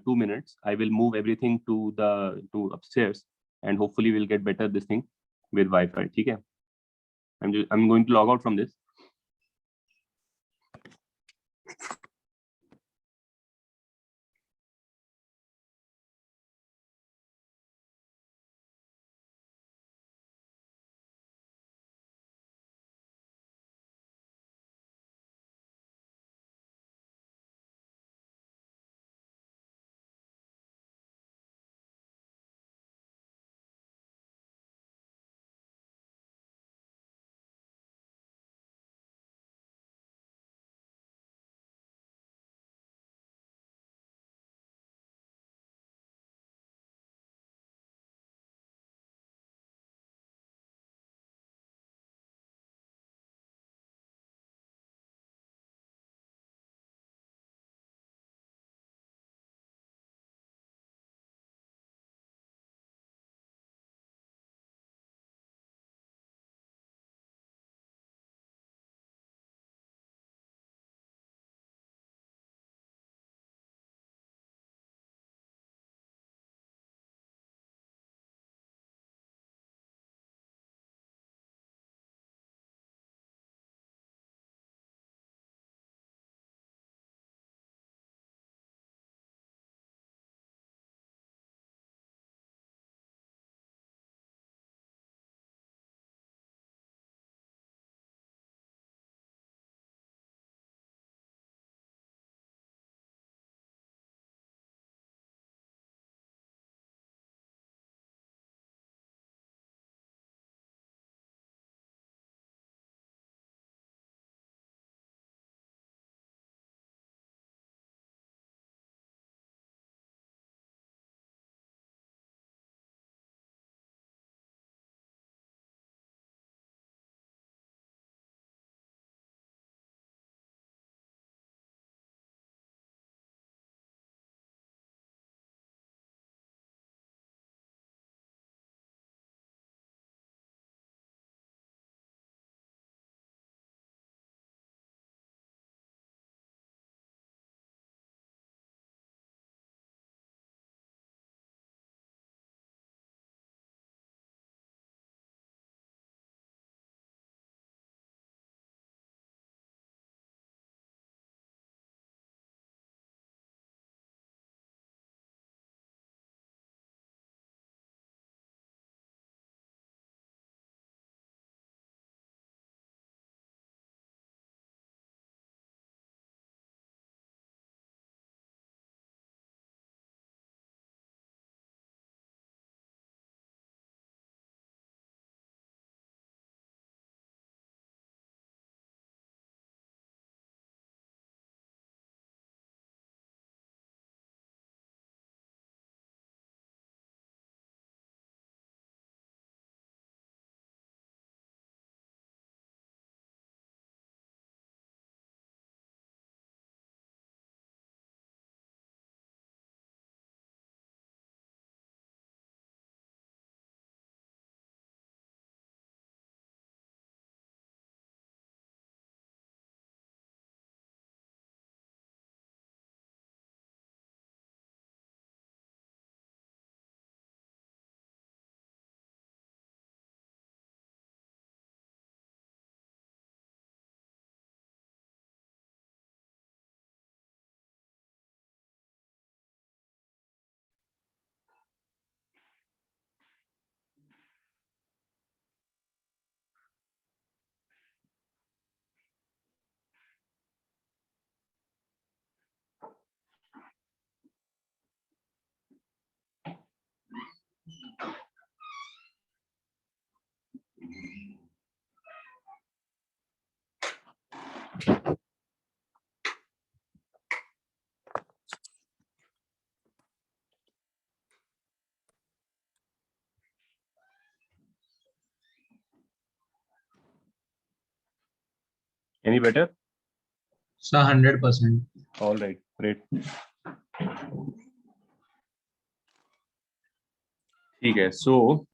2 minutes. I will move everything to upstairs and hopefully we'll get better this thing with Wi-Fi. ठीक है, I'm going to log out from this. Any better? Sir, 100%. All right, great. ठीक है, so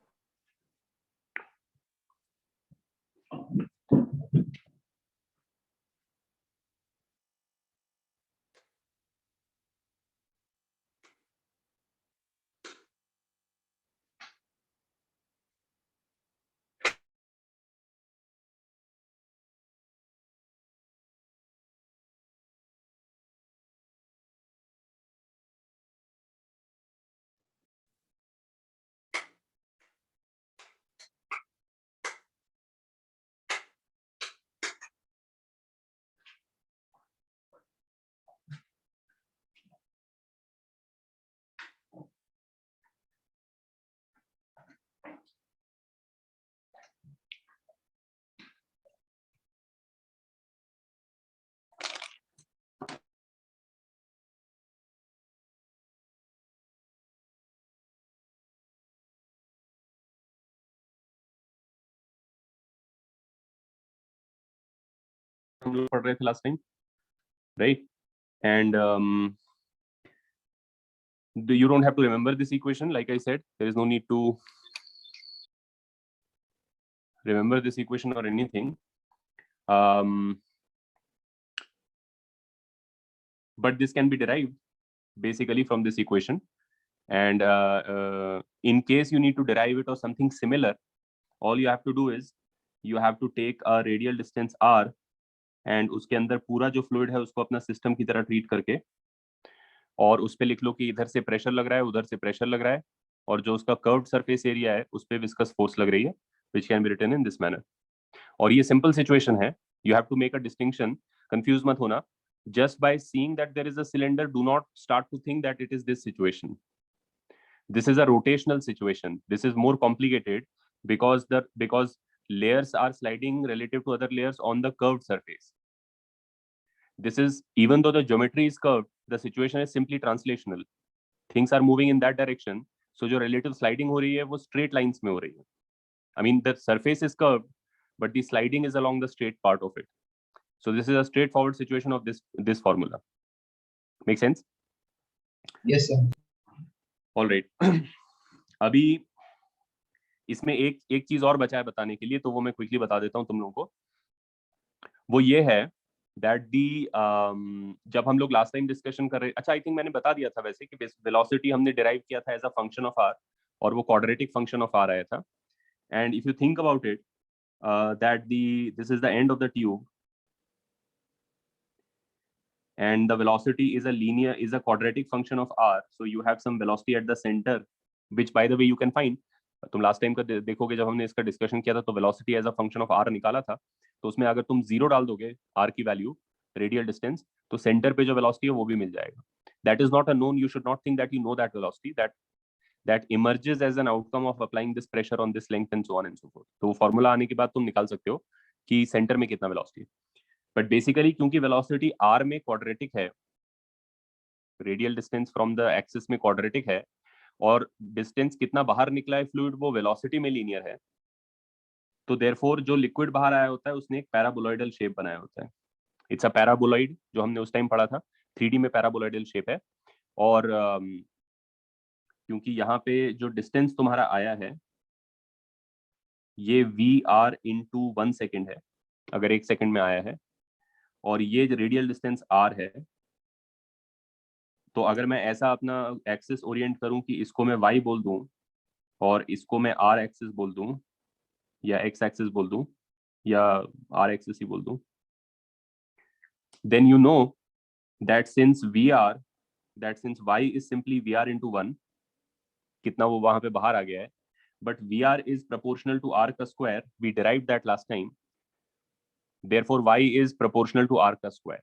हम लोग पढ़ रहे थे last time, right? And you don't have to remember this equation. Like I said, there is no need to remember this equation or anything. But this can be derived basically from this equation. And in case you need to derive it or something similar, all you have to do is you have to take a radial distance r and उसके अंदर पूरा जो फ्लूइड है उसको अपना सिस्टम की तरह ट्रीट करके और उस पे लिख लो कि इधर से प्रेशर लग रहा है, उधर से प्रेशर लग रहा है, और जो उसका कर्व्ड सरफेस एरिया है उस पे विस्कस फोर्स लग रही है, which can be written in this manner. और ये सिंपल सिचुएशन है, you have to make a distinction, confuse मत होना. Just by seeing that there is a cylinder, do not start to think that it is this situation. This is a rotational situation. This is more complicated because layers are sliding relative to other layers on the curved surface. This is, even though the geometry is curved, the situation is simply translational. Things are moving in that direction, so जो relative sliding हो रही है वो straight lines में हो रही है. I mean, the surface is curved, but the sliding is along the straight part of it. So this is a straightforward situation of this formula. Make sense? Yes, sir. All right. अभी इसमें एक चीज और बचा है बताने के लिए, तो वो मैं क्विकली बता देता हूँ तुम लोगों को. वो ये है that जब हम लोग लास्ट टाइम डिस्कशन कर रहे, अच्छा आई थिंक मैंने बता दिया था वैसे कि वेलोसिटी हमने डिराइव किया था as a function of r, और वो क्वाड्रेटिक फंक्शन ऑफ आर आया था. And if you think about it, that this is the end of the tube and the velocity is a quadratic function of r, so you have some velocity at the center, which by the way you can find. तुम लास्ट टाइम का देखोगे जब हमने इसका डिस्कशन किया था तो velocity as a function of r निकाला था, तो उसमें अगर तुम 0 डाल दोगे आर की वैल्यू, रेडियल डिस्टेंस, तो सेंटर पे जो वेलोसिटी है वो भी मिल जाएगा. That is not a known, you should not think that you know that velocity, that emerges as an outcome of applying this pressure on this length and so on and so forth. तो वो फॉर्मूला आने के बाद तुम निकाल सकते हो कि सेंटर में कितना वेलोसिटी है. बट बेसिकली क्योंकि वेलोसिटी आर में क्वाड्रेटिक है, radial distance from the axis में क्वाड्रेटिक है, और डिस्टेंस कितना बाहर निकला है फ्लूइड वो वेलोसिटी में लीनियर है, तो देयरफॉर जो लिक्विड बाहर आया होता है उसने एक पैराबोलॉइडल शेप बनाया होता है. इट्स अ पैराबोलॉइड, जो हमने उस टाइम पढ़ा था 3D में पैराबोलॉइडल शेप है. और क्योंकि यहाँ पे जो डिस्टेंस तुम्हारा आया है ये VR into 1 सेकेंड है, अगर 1 सेकेंड में आया है, और ये रेडियल डिस्टेंस R है, तो अगर मैं ऐसा अपना एक्सिस ओरिएंट करूं कि इसको मैं Y बोल दूं और इसको मैं R एक्सिस बोल दूं या X एक्सिस बोल दूं या R एक्सिस ही बोल दूं, then you know that since Y is simply VR into 1, कितना वो वहां पे बाहर आ गया है, but VR is proportional to R का square, we derived that last time, therefore Y is proportional to R का square.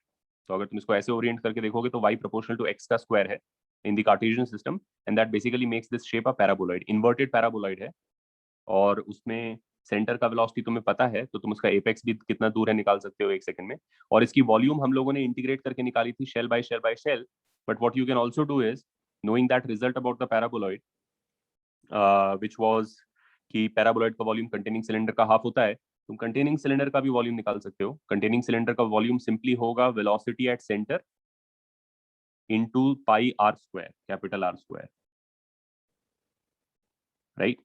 तो अगर तुम इसको ऐसे ओरिएंट करके देखोगे तो y proportional to x का स्क्वायर है in the Cartesian system, and that basically makes this shape a paraboloid, inverted paraboloid है, और उसमें सेंटर का वेलोसिटी तुम्हें पता है तो तुम उसका एपेक्स भी कितना दूर है निकाल सकते हो 1 सेकंड में. और इसकी वॉल्यूम हम लोगों ने इंटीग्रेट करके निकाली थी shell by shell by shell. But what you can also do is, knowing that result about the paraboloid, which was कि पैराबोलॉइड का वॉल्यूम कंटेनिंग सिलेंडर का हाफ होता है, तुम कंटेनिंग सिलेंडर का भी वॉल्यूम निकाल सकते हो। कंटेनिंग सिलेंडर का वॉल्यूम सिंपली होगा velocity at centre into pi r square, capital r square, right.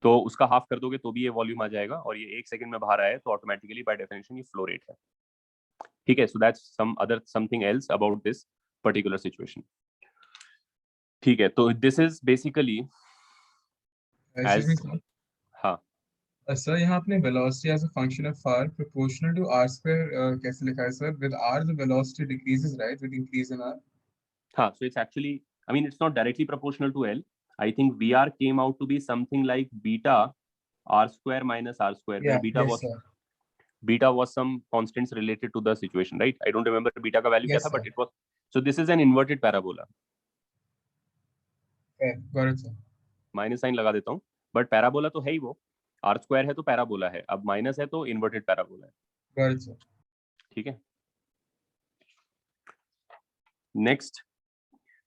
तो उसका हाफ कर दोगे तो भी ये वॉल्यूम आ जाएगा, और ये 1 सेकंड में बाहर आया तो ऑटोमेटिकली बाय डेफिनेशन ये फ्लो रेट है, ठीक है। So that's something else about this particular situation, ठीक है। तो this is basically Excuse me, edge, sir. हाँ Sir, यहाँ आपने velocity as a function of r proportional to r square कैसे लिखा है sir? With r the velocity decreases, right? With increase in r. हाँ, so it's actually, I mean, it's not directly proportional to L. I think VR came out to be something like beta r square minus r square, where Yeah, beta was some constants related to the situation, right? I don't remember beta का value क्या Yes, था, sir. but it was, so this is an inverted parabola. Okay, got it, sir. Minus sign लगा देता हूँ, बट पैराबोला तो है ही, वो आर स्क्वायर है तो पैराबोला है, अब माइनस है तो इन्वर्टेड पैराबोला है, Got it, sir. ठीक है। नेक्स्ट,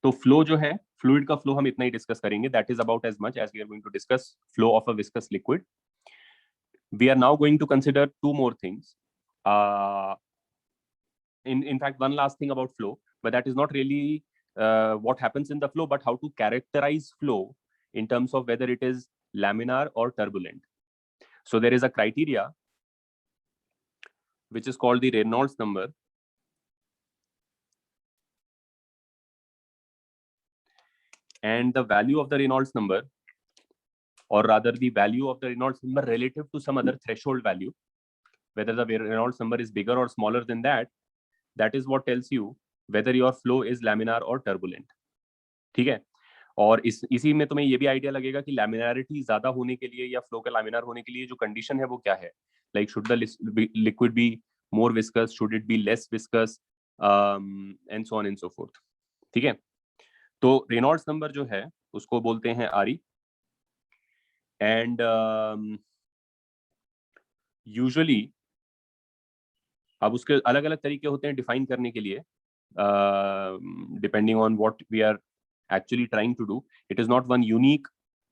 तो फ्लो जो है, फ्लूइड का फ्लो हम इतना ही डिस्कस करेंगे, that is about as much as we are going to discuss flow of a viscous liquid. We are now going to consider 2 more things. In fact, one last thing about flow, but that is not really what happens in the flow, but how to characterize flow in terms of whether it is laminar or turbulent. So there is a criteria which is called the Reynolds number, and the value of the Reynolds number, or rather the value of the Reynolds number relative to some other threshold value, whether the Reynolds number is bigger or smaller than that, that is what tells you whether your flow is laminar or turbulent, ठीक है। और इसी में तुम्हें ये भी आइडिया लगेगा कि लैमिनारिटी ज्यादा होने के लिए या फ्लो का लैमिनार होने के लिए जो कंडीशन है वो क्या है, like should the liquid be more viscous, should it be less viscous, and so on and so fourth, ठीक है। तो रेनॉल्ड्स नंबर जो है उसको बोलते हैं आरई, एंड यूजुअली अब उसके अलग अलग तरीके होते हैं डिफाइन करने के लिए, depending on what we are actually trying to do. It is not one unique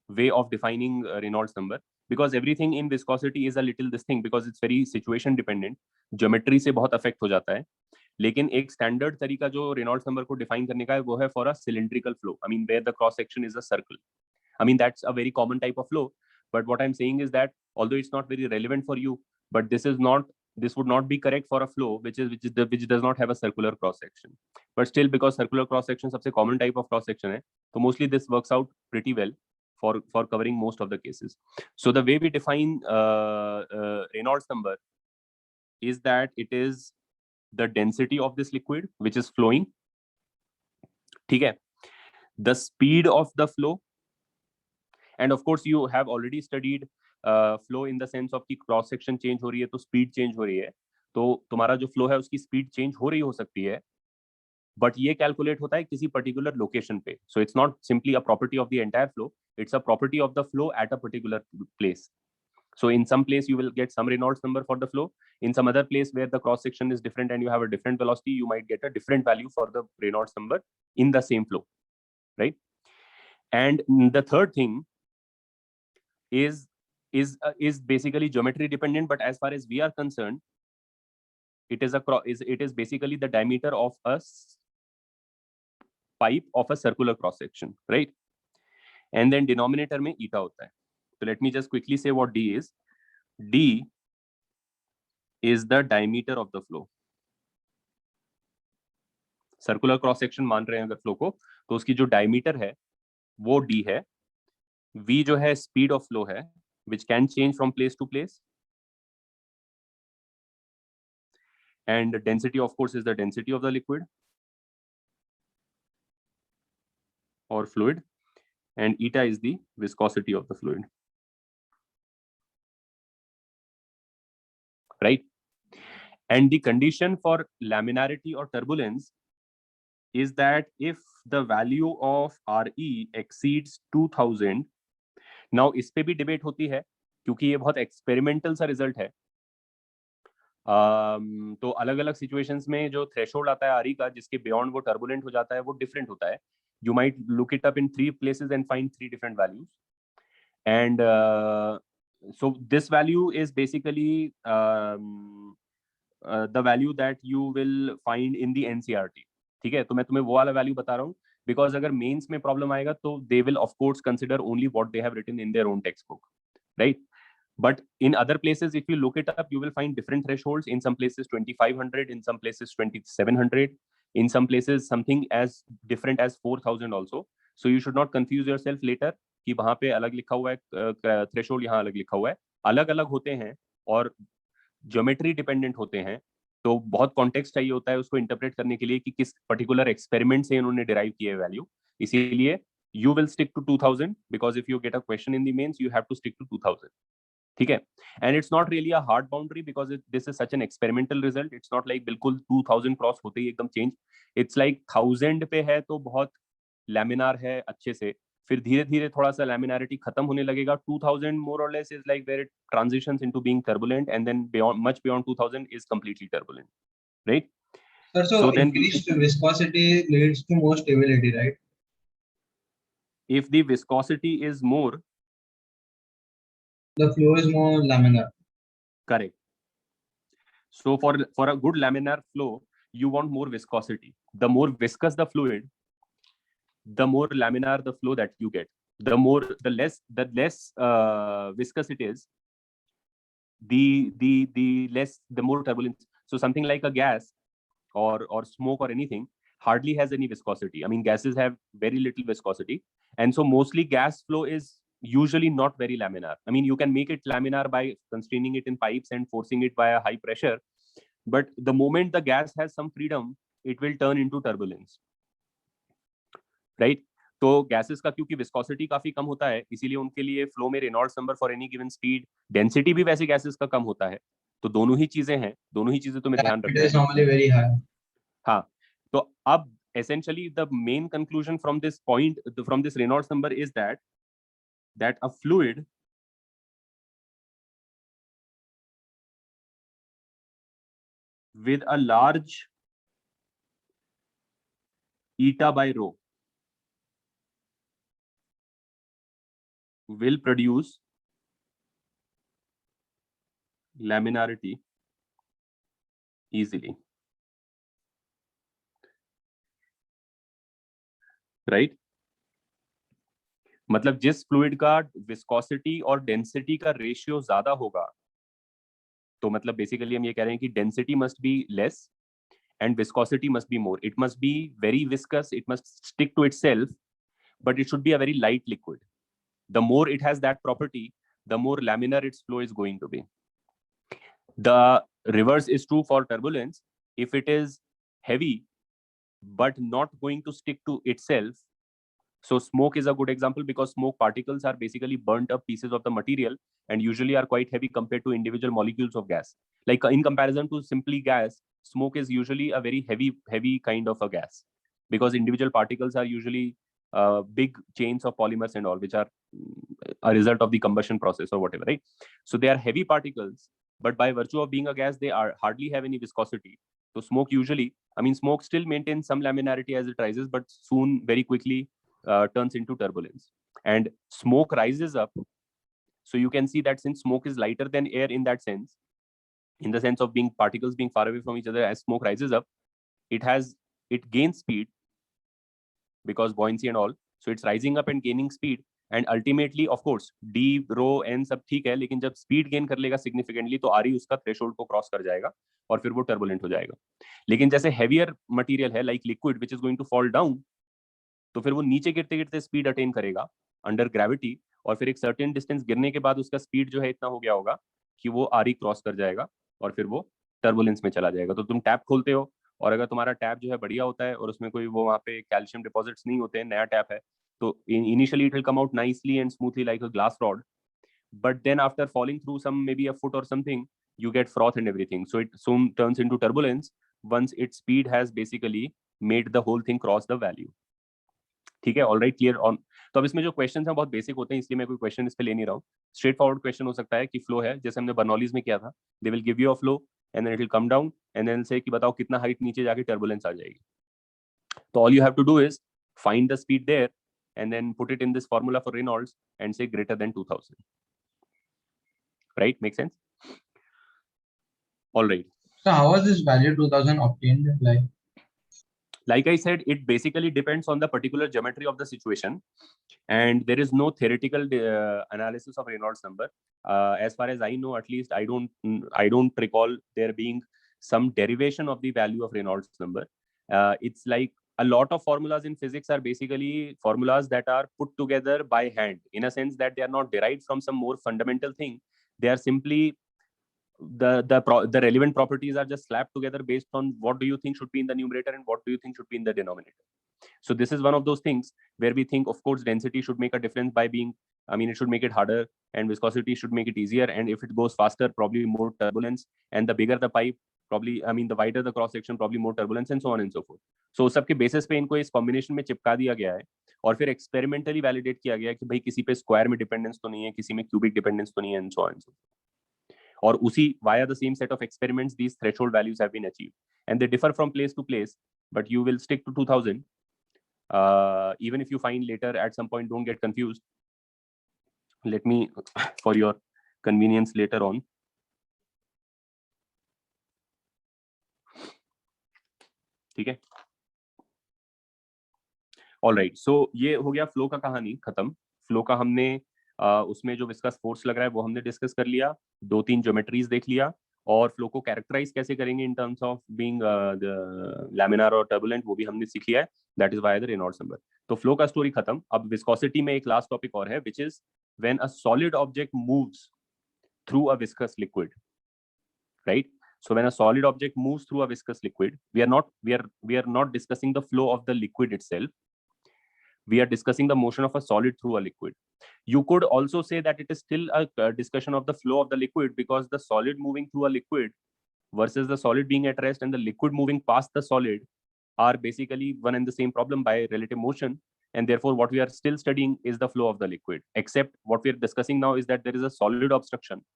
way of defining Reynolds number, because everything in viscosity is a little this thing, because it's very situation dependent, geometry से बहुत affect हो जाता है। लेकिन एक स्टैंडर्ड तरीका जो रेनॉल्ड्स नंबर को डिफाइन करने का है वो है for a cylindrical flow, I mean where the cross section is a circle, I mean that's a very common type of flow, but what I am saying is that although it's not very relevant for you, but this would not be correct for a flow which does not have a circular cross section, but still because circular cross section सबसे common type of cross section है, so mostly this works out pretty well for covering most of the cases. So the way we define Reynolds number is that it is the density of this liquid which is flowing, ठीक है, the speed of the flow, and of course you have already studied flow in the sense of कि क्रॉस सेक्शन चेंज हो रही है तो स्पीड चेंज हो रही है, तो तुम्हारा जो फ्लो है उसकी स्पीड चेंज हो रही हो सकती है, बट ये कैलकुलेट होता है किसी पर्टिकुलर लोकेशन पे, so it's not simply a property of the entire flow, it's a property of the flow at a particular place. So in some place you will get some Reynolds number for the flow, in some other place where the cross section is different and you have a different velocity, you might get a different value for the Reynolds number in the same flow, right? And the third thing is basically geometry dependent, but as far as we are concerned, it is basically the diameter of a pipe of a circular cross section, right? And then denominator में eta होता है. So let me just quickly say what D is. D is the diameter of the flow. Circular cross section मान रहे हैं अगर फ्लो को, तो उसकी जो डायमीटर है वो D है. V जो है स्पीड ऑफ फ्लो है, which can change from place to place. And density, of course, is the density of the liquid or fluid, and eta is the viscosity of the fluid, right? And the condition for laminarity or turbulence is that if the value of Re exceeds 2000, now इस पे भी डिबेट होती है क्योंकि ये बहुत एक्सपेरिमेंटल सा रिजल्ट है. तो अलग अलग सिचुएशंस में जो थ्रेशोल्ड आता है आरी का जिसके बियॉन्ड वो टर्बुलेंट हो जाता है वो डिफरेंट होता है. You might look it up in 3 places and find 3 different values. And So this value is basically the value that you will find in the NCERT. ठीक है, तो मैं तुम्हें वो वाला वैल्यू बता रहा हूँ, बिकॉज अगर मेंस में प्रॉब्लम आएगा तो they will of course consider only what they have written in their own textbook, right? But in other places, if you look it up, you will find different thresholds. In some places 2500, in some places 2700, in some places something as different as 4000 also. So you should not confuse yourself later कि वहां पे अलग लिखा हुआ है थ्रेशोल्ड, यहाँ अलग लिखा हुआ है, अलग अलग होते हैं और ज्योमेट्री डिपेंडेंट होते हैं, तो बहुत कॉन्टेक्स्ट चाहिए होता है उसको इंटरप्रेट करने के लिए कि किस पर्टिकुलर एक्सपेरिमेंट से इन्होंने डिराइव किया है वैल्यू। इसीलिए you will stick to 2000 because if you get a question in the mains you have to stick to 2000, ठीक है? And it's not really a hard boundary because this is such an experimental result. It's not like बिल्कुल 2000 क्रॉस होते ही एकदम चेंज। It's like 1000 पे है तो बहुत लैमिनार है अच्छे से, फिर धीरे धीरे थोड़ा सा लैमिनारिटी खत्म होने लगेगा। 2000 more or less is like where it transitions into being turbulent, and then beyond, much beyond 2000 is completely turbulent, right? Sir, so then increased viscosity leads to more stability, right? If the viscosity is more, the flow is more laminar. Correct. So for a good laminar flow, you want more viscosity. The more viscous the fluid, the more laminar the flow that you get. The less viscous it is, the more turbulence. So something like a gas or smoke or anything hardly has any viscosity. I mean, gases have very little viscosity, and so mostly gas flow is usually not very laminar. I mean, you can make it laminar by constraining it in pipes and forcing it by a high pressure, but the moment the gas has some freedom, it will turn into turbulence, right? तो गैसेस का क्योंकि विस्कोसिटी काफी कम होता है, इसीलिए उनके लिए फ्लो में Reynolds number for any given speed, density भी वैसे गैसेस का कम होता है। तो दोनों ही चीजें हैं, दोनों ही चीजें तुम्हें ध्यान रखना है। normally very high. हाँ, तो अब essentially the main conclusion from this point, from this Reynolds number is that a fluid with a large eta by rho will produce laminarity easily, right? मतलब जिस फ्लूइड का विस्कोसिटी और डेंसिटी का रेशियो ज्यादा होगा, तो मतलब बेसिकली हम ये कह रहे हैं कि density must be less and viscosity must be more. It must be very viscous, it must stick to itself, but it should be a very light liquid. The more it has that property, the more laminar its flow is going to be. The reverse is true for turbulence. If it is heavy but not going to stick to itself, so smoke is a good example because smoke particles are basically burnt up pieces of the material and usually are quite heavy compared to individual molecules of gas. Like in comparison to simply gas, smoke is usually a very heavy kind of a gas because individual particles are usually big chains of polymers and all, which are a result of the combustion process or whatever, right? So they are heavy particles, but by virtue of being a gas, they are hardly have any viscosity. So smoke usually, I mean, smoke still maintains some laminarity as it rises, but soon very quickly turns into turbulence, and smoke rises up. So you can see that since smoke is lighter than air in that sense, in the sense of being particles being far away from each other, as smoke rises up, it gains speed because buoyancy and all. So it's rising up and gaining speed, and ultimately of course d rho n सब ठीक है, लेकिन जब speed gain कर लेगा significantly तो RE उसका threshold को cross कर जाएगा और फिर वो turbulent हो जाएगा। लेकिन जैसे heavier material है like liquid which is going to fall down, तो फिर वो नीचे गिरते गिरते स्पीड अटेन करेगा अंडर ग्रेविटी, और फिर एक सर्टेन डिस्टेंस गिरने के बाद उसका स्पीड जो है इतना हो गया होगा कि वो RE क्रॉस कर जाएगा और फिर वो टर्बुलेंस में चला जाएगा। तो तुम टैप खोलते हो और अगर तुम्हारा टैप जो है बढ़िया होता है और उसमें कोई वो वहाँ पे कैल्शियम डिपॉजिट्स नहीं होते हैं, नया टैप है, तो initially it will come out nicely and smoothly like a glass rod, but then after falling through some maybe a foot or something, you get froth and everything, so it soon turns into turbulence once its speed has basically made the whole thing cross the value. ठीक है, ऑलराइट, क्लियर ऑन। तो अब इसमें जो क्वेश्चंस हैं बहुत बेसिक होते हैं, इसलिए मैं कोई क्वेश्चन इस पे ले नहीं रहा हूँ। स्ट्रेट फॉरवर्ड क्वेश्चन हो सकता है कि फ्लो है, जैसे हमने बर्नौलीज में किया था, they will give you a flow and then it will come down and then say कि बताओ कितना हाइट नीचे जाके टर्बुलेंस आ जाएगी। तो all you have to do is find the speed there and then put it in this formula for Reynolds and say greater than 2000. right? Make sense? All right. So how was this value 2000 obtained? Like I said, it basically depends on the particular geometry of the situation, and there is no theoretical analysis of Reynolds number. As far as I know, at least I don't recall there being some derivation of the value of Reynolds number. It's like a lot of formulas in physics are basically formulas that are put together by hand, in a sense that they are not derived from some more fundamental thing. They are simply the relevant properties are just slapped together based on what do you think should be in the numerator and what do you think should be in the denominator. So this is one of those things where we think, of course, density should make a difference by being, it should make it harder, and viscosity should make it easier, and if it goes faster, probably more turbulence, and the bigger the pipe, probably, the wider the cross section, probably more turbulence, and so on and so forth. So उस सब के बेसिस पे इनको इस कॉम्बिनेशन में चिपका दिया गया है, और फिर एक्सपेरिमेंटली वैलिडेट किया गया है कि भाई किसी पे स्क्वायर में डिपेंडेंस तो नहीं है, किसी में क्यूबिक डिपेंडेंस तो नहीं है, एंड सो ऑन. और उसी via the same set of experiments these threshold values have been achieved, and they differ from place to place, but you will stick to 2000. Even if you find later at some point, don't get confused. Let me, for your convenience later on. ठीक है? All right, so ये हो गया फ्लो का कहानी खत्म. फ्लो का हमने उसमें जो विस्कस फोर्स लग रहा है वो हमने डिस्कस कर लिया, 2-3 ज्योमेट्रीज देख लिया, और फ्लो को कैरेक्टराइज कैसे करेंगे in terms of being laminar और टर्बुलेंट वो भी हमने सीख लिया है. That is why the Reynolds number. तो फ्लो का स्टोरी खत्म. अब विस्कोसिटी में एक लास्ट टॉपिक और है, which is when a solid object moves through a viscous liquid, right? So when a solid object moves through a viscous liquid, we are not discussing the flow of the liquid itself. We are discussing the motion of a solid through a liquid. You could also say that it is still a discussion of the flow of the liquid, because the solid moving through a liquid versus the solid being at rest and the liquid moving past the solid are basically one and the same problem by relative motion. And therefore, what we are still studying is the flow of the liquid, except what we are discussing now is that there is a solid obstruction.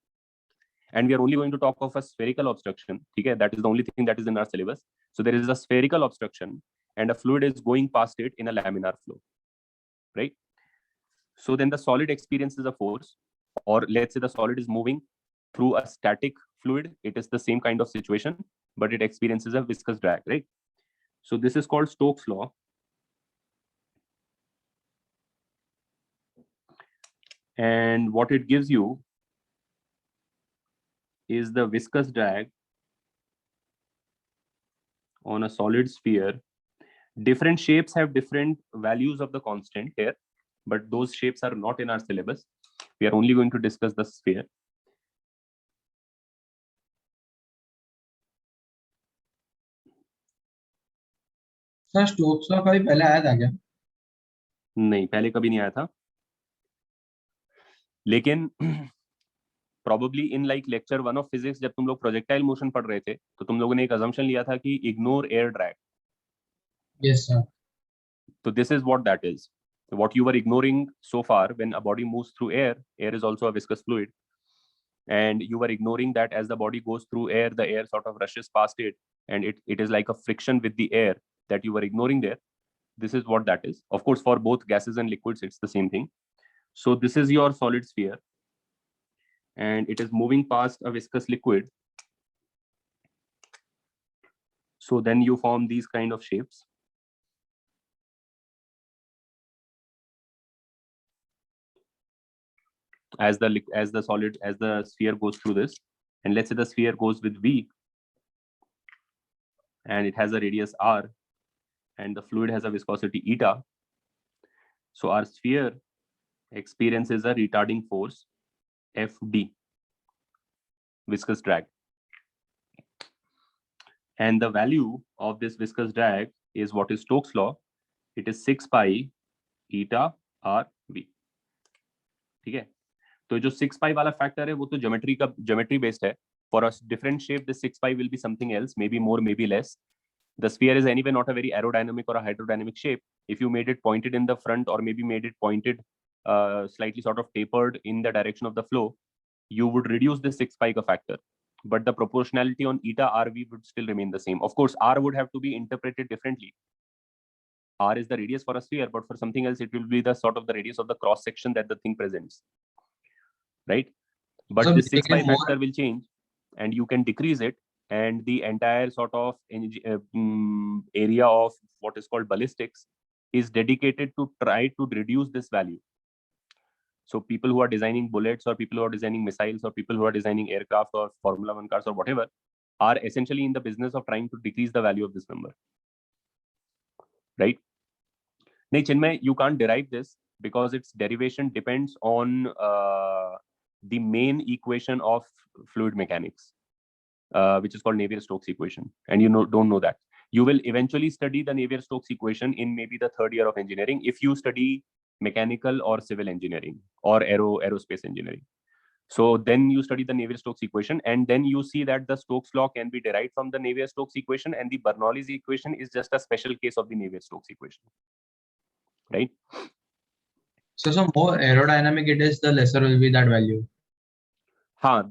And we are only going to talk of a spherical obstruction. Okay? That is the only thing that is in our syllabus. So there is a spherical obstruction and a fluid is going past it in a laminar flow, right? So then the solid experiences a force, or let's say the solid is moving through a static fluid. It is the same kind of situation, but it experiences a viscous drag, right? So this is called Stokes' law. And what it gives you is the viscous drag on a solid sphere. Different shapes have different values of the constant here, but those shapes are not in our syllabus. We are only going to discuss the sphere. Sir Stokes law कभी पहले आया था क्या? नहीं, पहले कभी नहीं आया था, लेकिन probably in like lecture 1 of physics जब तुम लोग projectile motion पढ़ रहे थे तो तुम लोगों ने एक assumption लिया था कि ignore air drag. Yes sir. So this is what that is. So what you were ignoring so far, when a body moves through air, air is also a viscous fluid, and you were ignoring that as the body goes through air, the air sort of rushes past it, and it is like a friction with the air that you were ignoring there. This is what that is. Of course, for both gases and liquids, it's the same thing. So this is your solid sphere, and it is moving past a viscous liquid. So then you form these kind of shapes. As the sphere goes through this, and let's say the sphere goes with V, and it has a radius R, and the fluid has a viscosity eta. So our sphere experiences a retarding force Fd, viscous drag, and the value of this viscous drag is what is Stokes' law. It is 6 pi eta Rv. ठीक है? तो जो 6 pi वाला फैक्टर है वो तो ज्योमेट्री बेस्ड है. For a different shape, this 6 pi will be something else, maybe more, maybe less. The sphere is anyway not a very aerodynamic or a hydrodynamic shape. If you made it pointed in the front, or maybe made it pointed slightly sort of tapered in the direction of the flow, you would reduce the 6 pi factor, but the proportionality on eta Rv would still remain the same. Of course, R would have to be interpreted differently. R is the radius for a sphere, but for something else, it will be the sort of the radius of the cross section that the thing presents, right? but So the 6 basically pi factor will change, and you can decrease it, and the entire sort of area of what is called ballistics is dedicated to try to reduce this value. So people who are designing bullets, or people who are designing missiles, or people who are designing aircraft or Formula 1 cars or whatever, are essentially in the business of trying to decrease the value of this number, right? No, Chinmay, you can't derive this because its derivation depends on the main equation of fluid mechanics, which is called Navier-Stokes equation, and you don't know that. You will eventually study the Navier-Stokes equation in maybe the third year of engineering if you study mechanical or civil engineering or aerospace engineering. So then you study the Navier-Stokes equation, and then you see that the Stokes law can be derived from the Navier-Stokes equation, and the Bernoulli's equation is just a special case of the Navier-Stokes equation, right? So more aerodynamic it is, the lesser will be that value.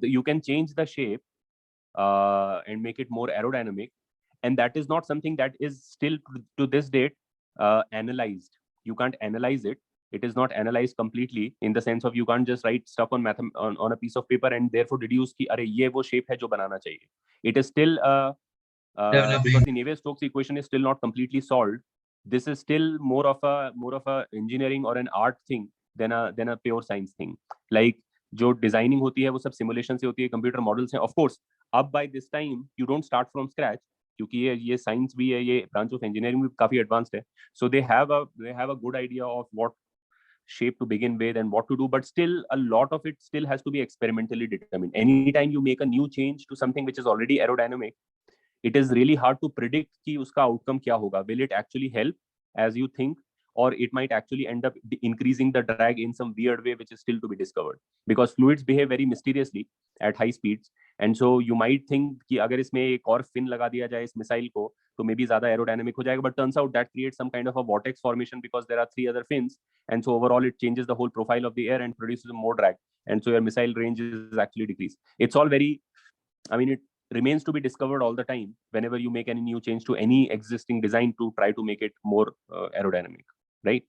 You can change the shape and make it more aerodynamic, and that is not something that is still to this date analyzed. You can't analyze it. It is not analyzed completely in the sense of you can't just write stuff on a piece of paper and therefore deduce कि अरे ये वो shape है जो बनाना चाहिए. It is still because the Navier-Stokes equation is still not completely solved. This is still more of a engineering or an art thing than a pure science thing. Like जो डिजाइनिंग होती है वो सब सिमुलेशन से होती है, कंप्यूटर मॉडल्स हैं. ऑफ कोर्स अब by this time you don't start from scratch, क्योंकि ये साइंस भी है, ये ब्रांच ऑफ इंजीनियरिंग भी काफी एडवांस्ड है. So they have a good idea of what shape to begin with and what to do, but still a lot of it still has to be experimentally determined. Anytime you make a new change to something which is already aerodynamic, it is really hard to predict कि उसका outcome क्या होगा. Will it actually help as you think, or it might actually end up increasing the drag in some weird way which is still to be discovered, because fluids behave very mysteriously at high speeds, and so you might think कि अगर इसमें एक और fin लगा दिया जाए इस missile को तो maybe ज़्यादा aerodynamic हो जाएगा, but turns out that creates some kind of a vortex formation because there are 3 other fins, and so overall it changes the whole profile of the air and produces more drag, and so your missile range is actually decreased. It's all very, I mean, it remains to be discovered all the time whenever you make any new change to any existing design to try to make it more aerodynamic, right?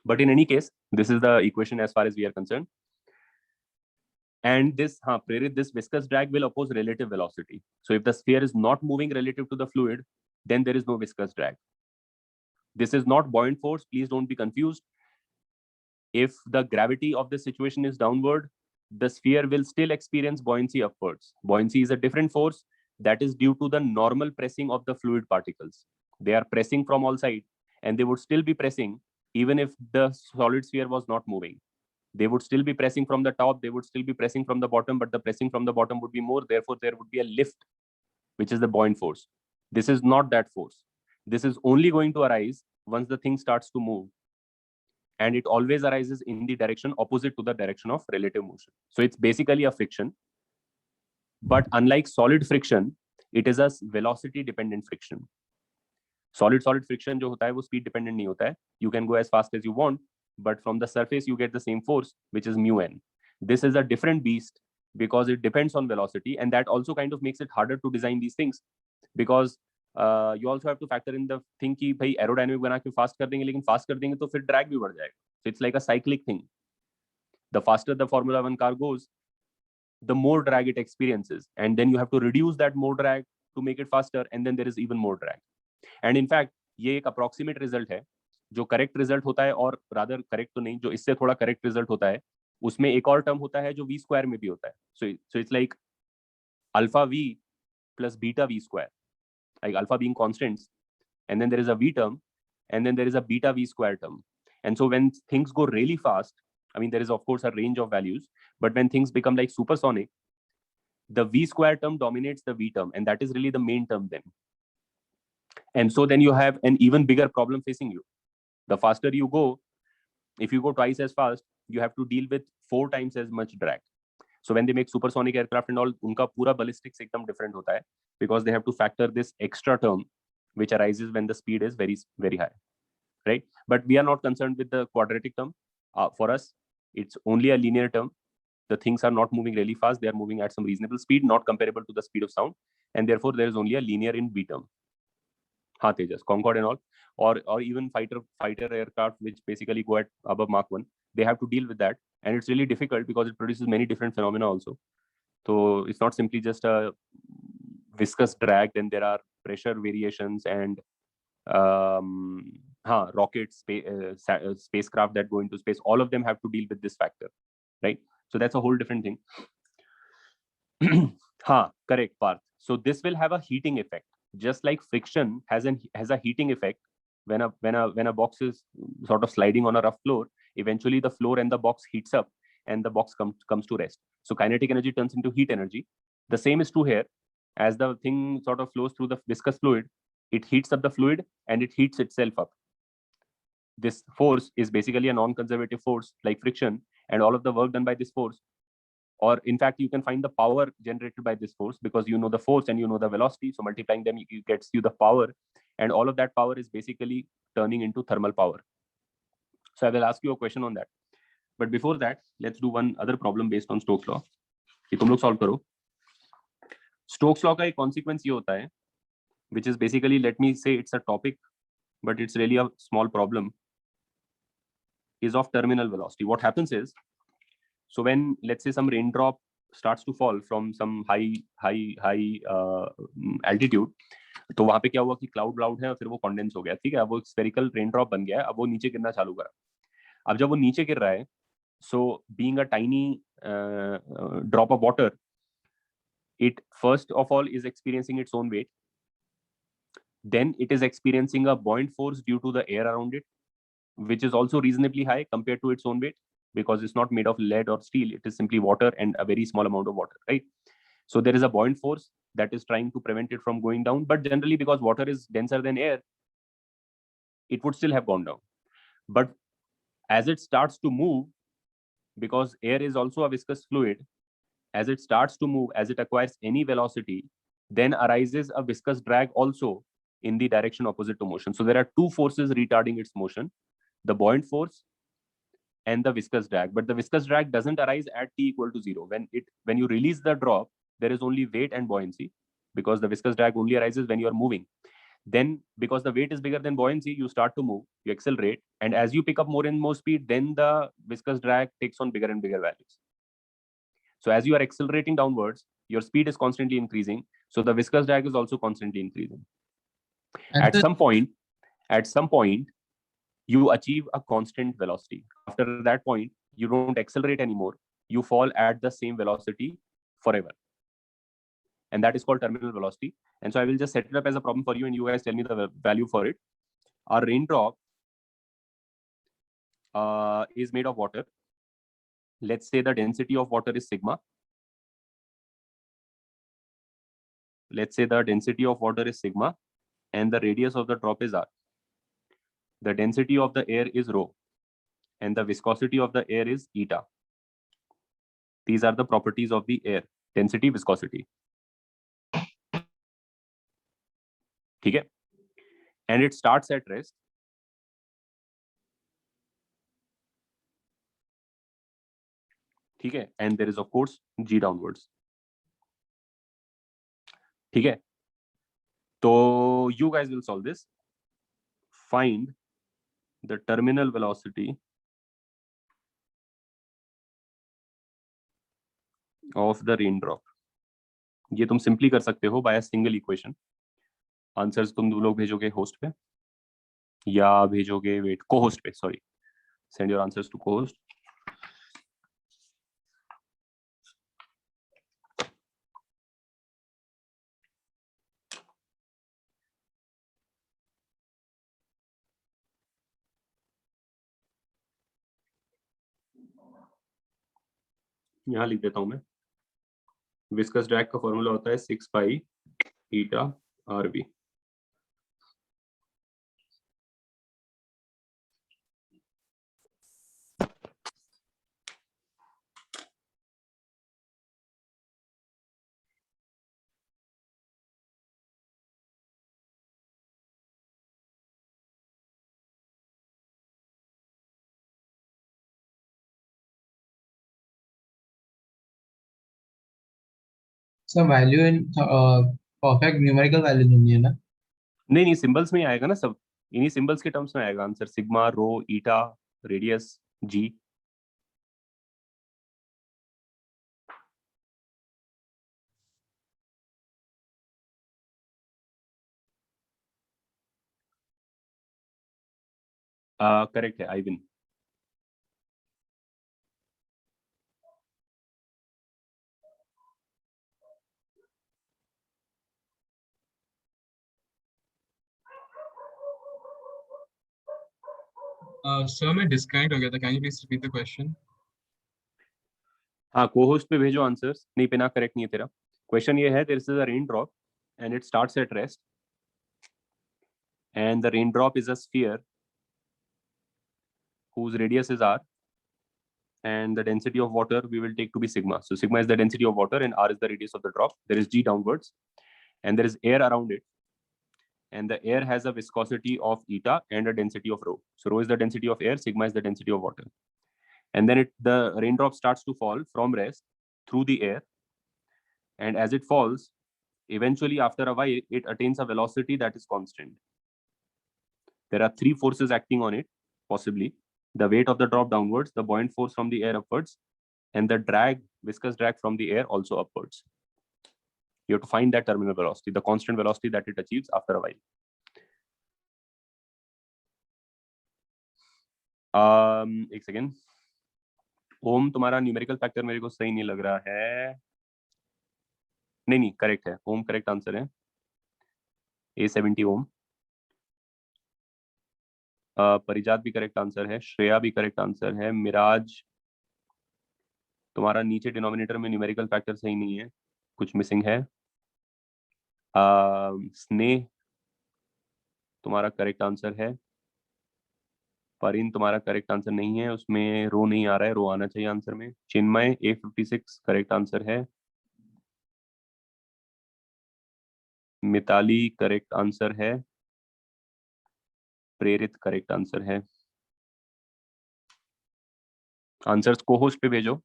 But in any case, this is the equation as far as we are concerned. And this viscous drag will oppose relative velocity. So if the sphere is not moving relative to the fluid, then there is no viscous drag. This is not buoyant force, please don't be confused. If the gravity of the situation is downward, the sphere will still experience buoyancy upwards. Buoyancy is a different force that is due to the normal pressing of the fluid particles. They are pressing from all sides, and they would still be pressing even if the solid sphere was not moving. They would still be pressing from the top, they would still be pressing from the bottom, but the pressing from the bottom would be more, therefore there would be a lift, which is the buoyant force. This is not that force. This is only going to arise once the thing starts to move, and it always arises in the direction opposite to the direction of relative motion. So it's basically a friction, but unlike solid friction, it is a velocity dependent friction. Solid friction जो होता है वो speed dependent नहीं होता है. You can go as fast as you want, but from the surface you get the same force, which is mu n. This is a different beast because it depends on velocity, and that also kind of makes it harder to design these things, because you also have to factor in the thing कि भाई aerodynamic बना के fast कर देंगे, लेकिन fast कर देंगे तो फिर drag भी बढ़ जाएगा. So it's like a cyclic thing. The faster the Formula 1 car goes, the more drag it experiences, and then you have to reduce that more drag to make it faster, and then there is even more drag. And in fact, ये एक approximate result है. जो correct result होता है, और rather correct तो नहीं, जो इससे थोड़ा correct result होता है, उसमें एक और term होता है जो v square में भी होता है. So it's like alpha v plus beta v square, like alpha being constants, and then there is a v term, and then there is a beta v square term. And so when things go really fast, I mean, there is of course a range of values, but when things become like supersonic, the v square term dominates the v term, and that is really the main term then. And so then you have an even bigger problem facing you. The faster you go, if you go twice as fast, you have to deal with 4 times as much drag. So when they make supersonic aircraft and all, उनका पूरा ballistics एकदम different होता है, because they have to factor this extra term which arises when the speed is very, very high, right? But we are not concerned with the quadratic term. For us, it's only a linear term. The things are not moving really fast. They are moving at some reasonable speed, not comparable to the speed of sound. And therefore, there is only a linear in V term. हाँ, Tejas, Concorde and all, or even fighter aircraft which basically go at above Mach 1, they have to deal with that, and it's really difficult because it produces many different phenomena also. So it's not simply just a viscous drag, then there are pressure variations and rockets, spacecraft that go into space, all of them have to deal with this factor, right? So that's a whole different thing. Correct, Parth. So this will have a heating effect, just like friction has a heating effect. When a box is sort of sliding on a rough floor, eventually the floor and the box heats up and the box comes to rest. So kinetic energy turns into heat energy. The same is true here. As the thing sort of flows through the viscous fluid, it heats up the fluid and it heats itself up. This force is basically a non-conservative force like friction, and all of the work done by this force, or in fact you can find the power generated by this force, because you know the force and you know the velocity, so multiplying them gets you the power, and all of that power is basically turning into thermal power. So I will ask you a question on that, but before that let's do one other problem based on Stokes law. ये तुम लोग solve करो. Stokes law का एक consequence ये होता है, which is basically, let me say it's a topic but it's really a small problem, is of terminal velocity. What happens is, so when let's say some raindrop starts to fall from some high altitude, तो वहां पे क्या हुआ कि क्लाउड है और फिर वो कंडेंस हो गया, ठीक है, अब वो स्फेरिकल रेनड्रॉप बन गया है, अब वो नीचे गिरना चालू करा. अब जब वो नीचे गिर रहा है, so being a tiny drop of water, it first of all is experiencing its own weight, then it is experiencing a buoyant force due to the air around it, which is also reasonably high compared to its own weight, because it's not made of lead or steel, it is simply water and a very small amount of water, right? So there is a buoyant force that is trying to prevent it from going down, but generally because water is denser than air, it would still have gone down. But as it starts to move, because air is also a viscous fluid, as it starts to move, as it acquires any velocity, then arises a viscous drag also in the direction opposite to motion. So there are two forces retarding its motion, the buoyant force and the viscous drag. But the viscous drag doesn't arise at t equal to 0. When you release the drop, there is only weight and buoyancy, because the viscous drag only arises when you are moving. Then because the weight is bigger than buoyancy, you start to move, you accelerate, and as you pick up more and more speed, then the viscous drag takes on bigger and bigger values. So as you are accelerating downwards, your speed is constantly increasing, so the viscous drag is also constantly increasing. At some point, you achieve a constant velocity. After that point, you don't accelerate anymore, you fall at the same velocity forever. And that is called terminal velocity. And so I will just set it up as a problem for you, and you guys tell me the value for it. Our raindrop is made of water. Let's say the density of water is sigma. Let's say the density of water is sigma, and the radius of the drop is r. The density of the air is rho, and the viscosity of the air is eta. These are the properties of the air: density, viscosity. Okay? And it starts at rest. Okay? And there is of course g downwards. Okay? So you guys will solve this. Find the terminal velocity of the raindrop. ये तुम सिंपली कर सकते हो by a single equation. Answers तुम लोग भेजोगे होस्ट पे या भेजोगे वेट को-होस्ट पे, sorry, send your answers to co-host. यहाँ लिख देता हूं मैं. विस्कस ड्रैग का फॉर्मूला होता है 6 पाई ईटा RV. So value in perfect numerical value नहीं है ना? नहीं, सिंबल्स में ही आएगा ना सब. इन्हीं सिंबल्स के टर्म्स में आएगा आंसर. सिग्मा, रो, ईटा, रेडियस, जी. करेक्ट है, आइविन। सर मैं डिस्कनेक्ट हो गया था, can you please repeat the question? हाँ, को-होस्ट पे भेजो आंसर्स। नहीं, पिना करेक्ट नहीं है तेरा क्वेश्चन। ये है, there is a raindrop and it starts at rest and the raindrop is a sphere whose radius is r, and the density of water we will take to be sigma. So sigma is the density of water and r is the radius of the drop. There is g downwards and there is air around it, and the air has a viscosity of eta and a density of rho. So rho is the density of air, sigma is the density of water. And then the raindrop starts to fall from rest through the air, and as it falls, eventually after a while it attains a velocity that is constant. There are three forces acting on it, possibly the weight of the drop downwards, the buoyant force from the air upwards, and the drag, viscous drag from the air also upwards. You have to find that terminal velocity, the constant velocity that it achieves after a while. एक सेकेंड, ओम तुम्हारा न्यूमेरिकल फैक्टर मेरे को सही नहीं लग रहा है। नहीं, करेक्ट है, ओम करेक्ट आंसर है, A70 ओम। परिजात भी करेक्ट आंसर है, श्रेया भी करेक्ट आंसर है, मिराज तुम्हारा नीचे डिनोमिनेटर में न्यूमेरिकल फैक्टर सही नहीं है, कुछ मिसिंग है। स्नेह तुम्हारा करेक्ट आंसर है, परिन तुम्हारा करेक्ट आंसर नहीं है, उसमें रो नहीं आ रहा है, रो आना चाहिए आंसर में। चिन्मय A56 करेक्ट आंसर है, मिताली करेक्ट आंसर है, प्रेरित करेक्ट आंसर है। आंसर्स को होस्ट पे भेजो।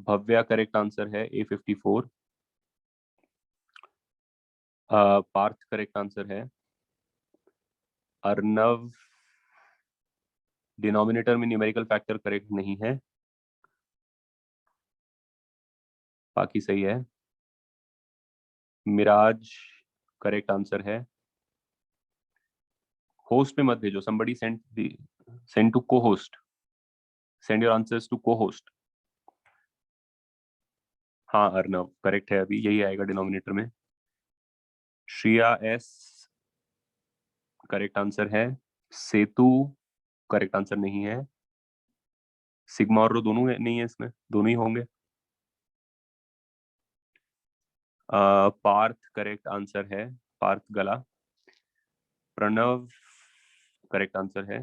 भव्या करेक्ट आंसर है, A54। पार्थ करेक्ट आंसर है, अर्नव डिनोमिनेटर में न्यूमेरिकल फैक्टर करेक्ट नहीं है, बाकी सही है। मिराज करेक्ट आंसर है। होस्ट पे मत भेजो, somebody send to co-host, send your answers to co-host। हाँ अर्नव करेक्ट है, अभी यही आएगा डिनोमिनेटर में। श्रिया एस करेक्ट आंसर है, सेतु करेक्ट आंसर नहीं है, सिग्मा और रो दोनों नहीं है, इसमें दोनों ही होंगे। पार्थ करेक्ट आंसर है, पार्थ गला। प्रणव करेक्ट आंसर है,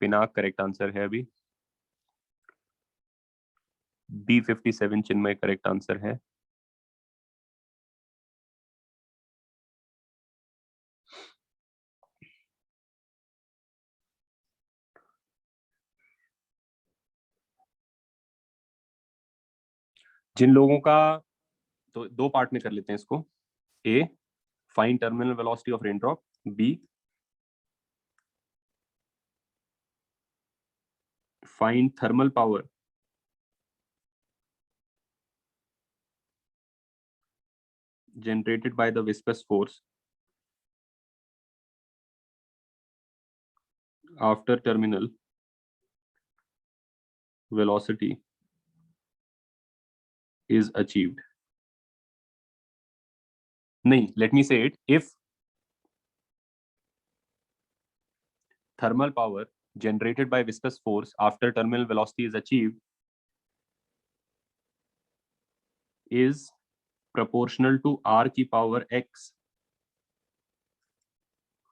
पिनाक करेक्ट आंसर है अभी। B57 चिन्मय करेक्ट आंसर है। जिन लोगों का, तो दो पार्ट में कर लेते हैं इसको। A, find terminal velocity of raindrop. B, find thermal power generated by the viscous force after terminal velocity is achieved. नहीं, let me say it. If thermal power generated by viscous force after terminal velocity is achieved is proportional to r की power x,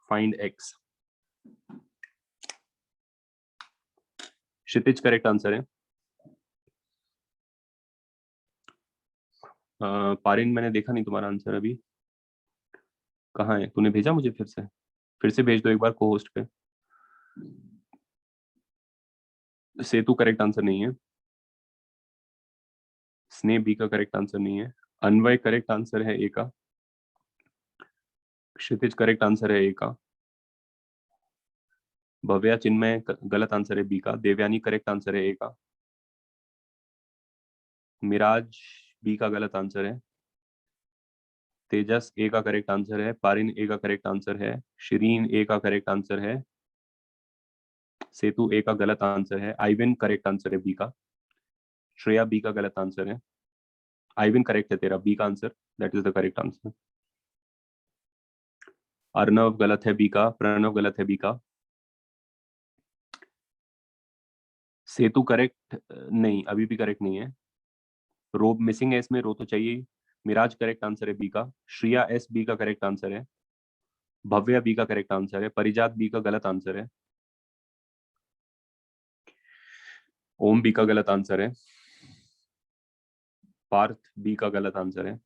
find x. क्षितिज करेक्ट आंसर है। पारिन मैंने देखा नहीं तुम्हारा आंसर अभी, कहाँ है? तूने भेजा मुझे? फिर से भेज दो एक बार को होस्ट पे। सेतु करेक्ट आंसर नहीं है, स्नेह बी का करेक्ट आंसर नहीं है, अन्वय करेक्ट आंसर है ए का, क्षितिज करेक्ट आंसर है ए का, भव्या चिन्मय गलत आंसर है बी का, देवयानी करेक्ट आंसर है ए का, मिराज बी का गलत आंसर है, तेजस ए का करेक्ट आंसर है, पारिन ए का करेक्ट आंसर है, शिरीन ए का करेक्ट आंसर है, सेतु ए का गलत आंसर है, आइविन करेक्ट आंसर है बी का, श्रेया बी का गलत आंसर है, आइविन करेक्ट है तेरा, बी का answer, that is the correct answer. Arnav गलत है बी का, प्रणव गलत है बी का, सेतु करेक्ट नहीं, अभी भी करेक्ट नहीं है, रो मिसिंग है इसमें, रो तो चाहिए। मिराज करेक्ट आंसर है बी का, श्रिया एस बी का करेक्ट आंसर है, भव्या बी का करेक्ट आंसर है, परिजात बी का गलत आंसर है, ओम बी का गलत आंसर है, पार्थ बी का गलत आंसर है,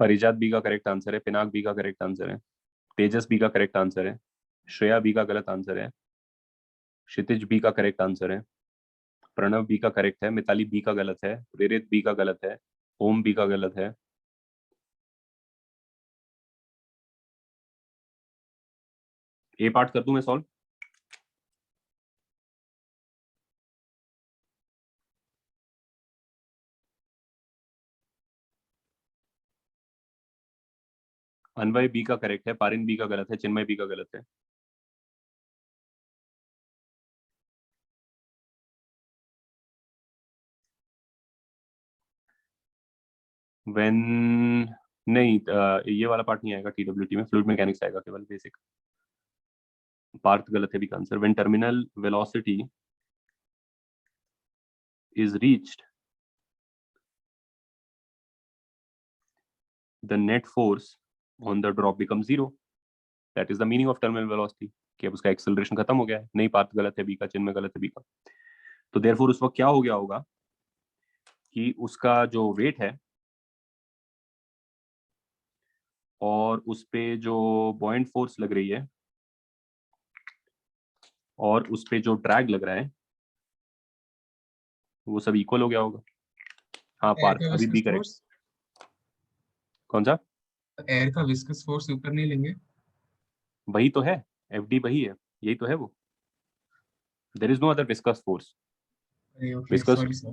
परिजात बी का करेक्ट आंसर है, पिनाक बी का करेक्ट आंसर है, तेजस बी का करेक्ट आंसर है, श्रेया बी का गलत आंसर है, क्षितिज बी का करेक्ट आंसर है, प्रणव बी का करेक्ट है, मिताली बी का गलत है, प्रेरित बी का गलत है, ओम बी का गलत है, ए पार्ट कर दूं मैं सॉल्व? अनवय बी का करेक्ट है, पारिन बी का गलत है, चिन्मय बी का गलत है, व्हेन नहीं, ये वाला पार्ट नहीं आएगा, टीडब्ल्यूटी में फ्लूइड मैकेनिक्स आएगा केवल बेसिक। पार्थ गलत है बी का answer. When terminal velocity is reached, the net force on the drop becomes zero. That is the meaning of terminal velocity. कि अब उसका एक्सेलरेशन खत्म हो गया है। नहीं, पार्थ गलत है बी का, चिन्ह में गलत है बी का। तो देयरफॉर उस वक्त क्या हो गया होगा कि उसका जो वेट है और उस पे जो बॉइंट फोर्स लग रही है और उस पे जो ड्रैग लग रहा है वो सब इक्वल हो गया होगा। हाँ पार्थ अभी बी करेक्ट। कौन सा? एयर का विस्कस फोर्स ऊपर नहीं लेंगे? वही तो है, एफ डी वही है, यही तो है वो। There is no other viscous force. Viscous sorry sir.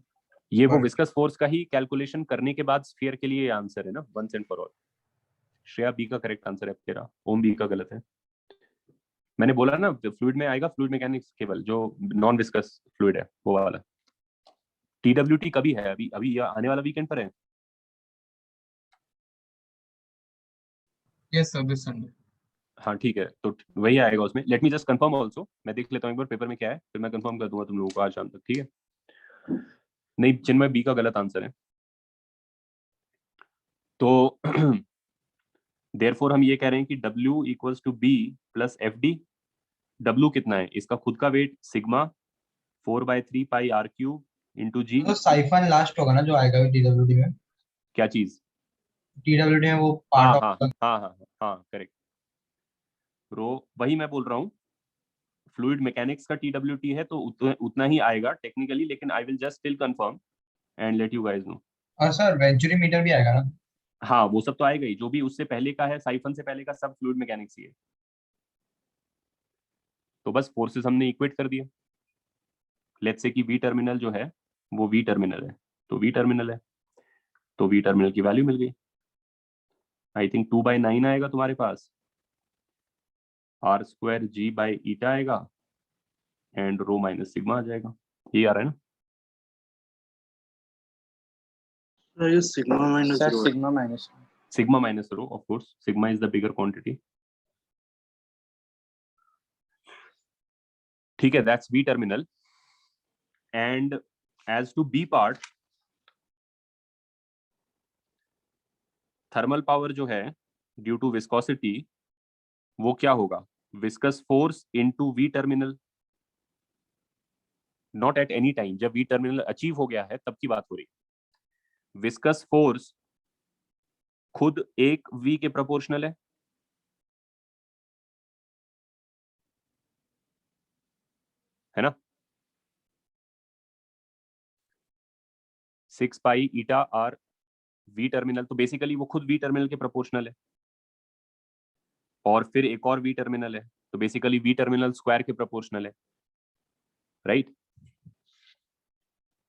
ये वो विस्कस फोर्स का ही कैलकुलेशन करने के बाद स्फीयर के लिए आंसर है ना, once and for all. Shreya B का करेक्ट आंसर है तेरा, ओम बी का गलत है। मैंने बोला ना फ्लूइड में आएगा, फ्लूइड मैकेनिक्स केवल जो नॉन विस्कस फ्लूइड है वो वाला। टीडब्ल्यूटी कभी है? अभी अभी या आने वाला वीकेंड पर है? Yes sir, this Sunday. हाँ ठीक है, तो वही आएगा उसमें। Late me just confirm also, मैं देख लेता हूँ एक बार पेपर में क्या है, फिर मैं कंफर्म कर दूंगा तुम लोगों को आज शाम तक, ठीक है? नहीं, चिन्मय बी का गलत आंसर है। तो देयरफॉर हम ये कह रहे हैं कि W equals to B plus F D. W कितना है? इसका खुद का weight sigma 4/3 pi R cube into G. तो साइफन लास्ट होगा ना जो आएगा टीडब्ल्यूडी में? क्या चीज? टीडब्ल्यूडी में वो हाँ पार्ट हाँ ऑफ। हाँ हाँ हाँ करेक्ट। रो वही मैं बोल रहा हूँ, फ्लूइड मैकेनिक्स का टीडब्ल्यूटी है तो उतना ही आएगा टेक्निकली, लेकिन I will just still confirm and let you guys know. और सर वेंचुरी मीटर भी आएगा ना? हाँ वो सब तो आएगा ही, जो भी उससे पहले का है, साइफन से पहले का सब फ्लूइड मैकेनिक्स ही है। तो बस फोर्सेस हमने इक्वेट कर दिया। लेट्स से कि वी टर्मिनल जो है वो वी टर्मिनल है, तो वी टर्मिनल है, तो वी टर्मिनल की वैल्यू मिल गई। आई थिंक 2/9 आएगा तुम्हारे पास, R² G ईटा आएगा एंड रो माइनस सिग्मा आ जाएगा। ये आ रहा है ना? ये sigma minus sir rho. Sigma minus. Sigma minus rho, of course sigma is the bigger quantity. ठीक है, that's B terminal. And as to B part, thermal power जो है ड्यू टू विस्कोसिटी वो क्या होगा? Viscous force into v terminal, not at any time, जब वी टर्मिनल अचीव हो गया है तब की बात हो रही। विस्कस फोर्स खुद एक वी के प्रोपोर्शनल है ना? 6 पाई ईटा आर वी टर्मिनल, तो बेसिकली वो खुद वी टर्मिनल के प्रोपोर्शनल है, और फिर एक और वी टर्मिनल है, तो बेसिकली वी टर्मिनल स्क्वायर के प्रोपोर्शनल है, राइट।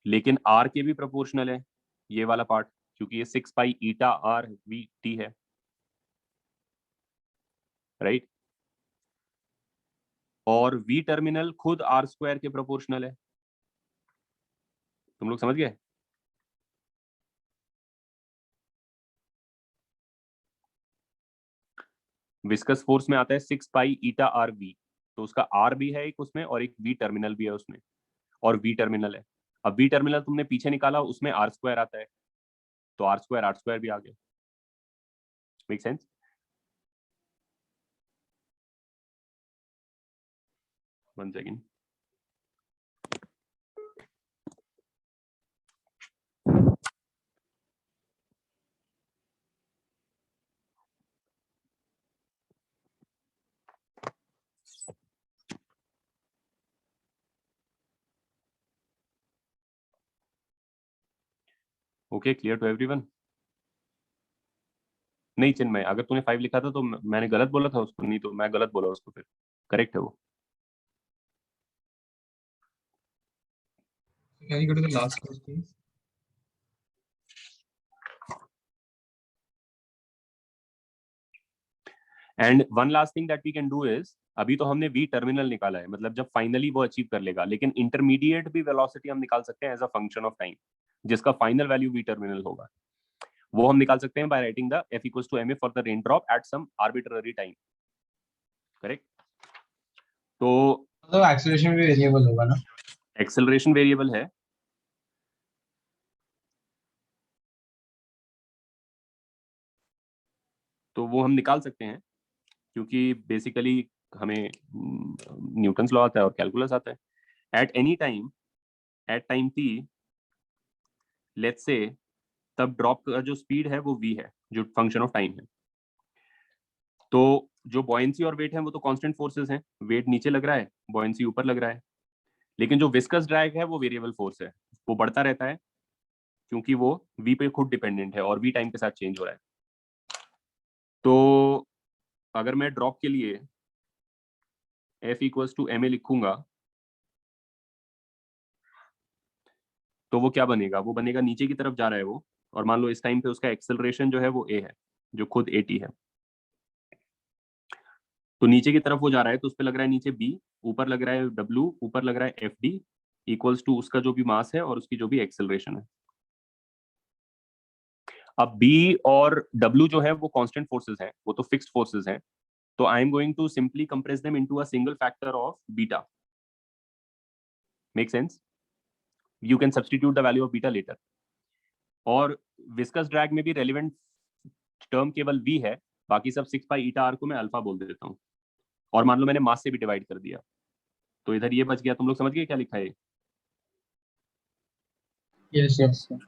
लेकिन आर के भी प्रोपोर्शनल है ये वाला पार्ट, क्योंकि ये 6 पाई ईटा आर वी टी है, राइट। और वी टर्मिनल खुद आर स्क्वायर के प्रोपोर्शनल है। तुम लोग समझ गए? विस्कस फोर्स में आता है 6 पाई ईटा आर वी, तो उसका आर भी है एक उसमें, और एक वी टर्मिनल भी है उसमें, और वी टर्मिनल है। अब वी टर्मिनल तुमने पीछे निकाला, उसमें आर स्क्वायर आता है, तो आर स्क्वायर भी आ गया। Make sense? One second. Okay, clear to everyone? नहीं चिन्मय, अगर तूने 5 लिखा था तो मैंने गलत बोला था उसको, नहीं तो मैं गलत बोला उसको, फिर करेक्ट है वो। Can you go to the last question? And one last thing that we can do is, अभी तो हमने वी टर्मिनल निकाला है, मतलब जब फाइनली वो अचीव कर लेगा, लेकिन इंटरमीडिएट भी वेलोसिटी हम निकाल सकते हैं as a function of time, जिसका फाइनल वैल्यू वी टर्मिनल होगा। वो हम निकाल सकते हैं by writing the F equals to ma for the raindrop at some arbitrary time, correct. तो एक्सेलरेशन भी वेरिएबल होगा ना? एक्सेलरेशन वेरिएबल है, तो वो हम निकाल सकते हैं, क्योंकि बेसिकली हमें न्यूटन्स लॉ आता है और कैलकुलस आता है। At any time, at time t, let's say, तब ड्रॉप का जो स्पीड है वो v है, जो फंक्शन ऑफ टाइम है। तो जो बॉयंसी और वेट है वो तो कांस्टेंट फोर्सेस हैं, वेट नीचे लग रहा है, बॉयंसी ऊपर लग रहा है। लेकिन जो विस्कस ड्रैग है वो वेरिएबल फोर्स है, वो बढ़ता रहता है, क्योंकि वो v पे खुद डिपेंडेंट है और v टाइम के साथ चेंज हो रहा है। तो अगर मैं ड्रॉप के लिए F equals to ma लिखूंगा, तो वो क्या बनेगा? वो बनेगा नीचे की तरफ जा रहा है वो, और मान लो इस टाइम पे उसका एक्सेलरेशन जो है वो a है, जो खुद at है। तो नीचे की तरफ वो जा रहा है, तो उस पर लग रहा है नीचे b, ऊपर लग रहा है w, ऊपर लग रहा है fd इक्वल्स टू उसका जो भी मास है और उसकी जो भी एक्सेलरेशन है। अब b और w जो है वो कांस्टेंट फोर्सेस हैं, वो तो फिक्स्ड फोर्सेस हैं, तो I am going to simply compress them into a single factor of beta. Make sense? You can substitute the value of beta later. और विस्कस ड्रैग में भी रेलिवेंट टर्म केवल v है, बाकी सब 6 पाई ईटा आर को मैं अल्फा बोल देता हूँ, और मान लो मैंने मास से भी डिवाइड कर दिया, तो इधर ये बच गया। तुम लोग समझ गए क्या लिखा है? Yes Yes, sir.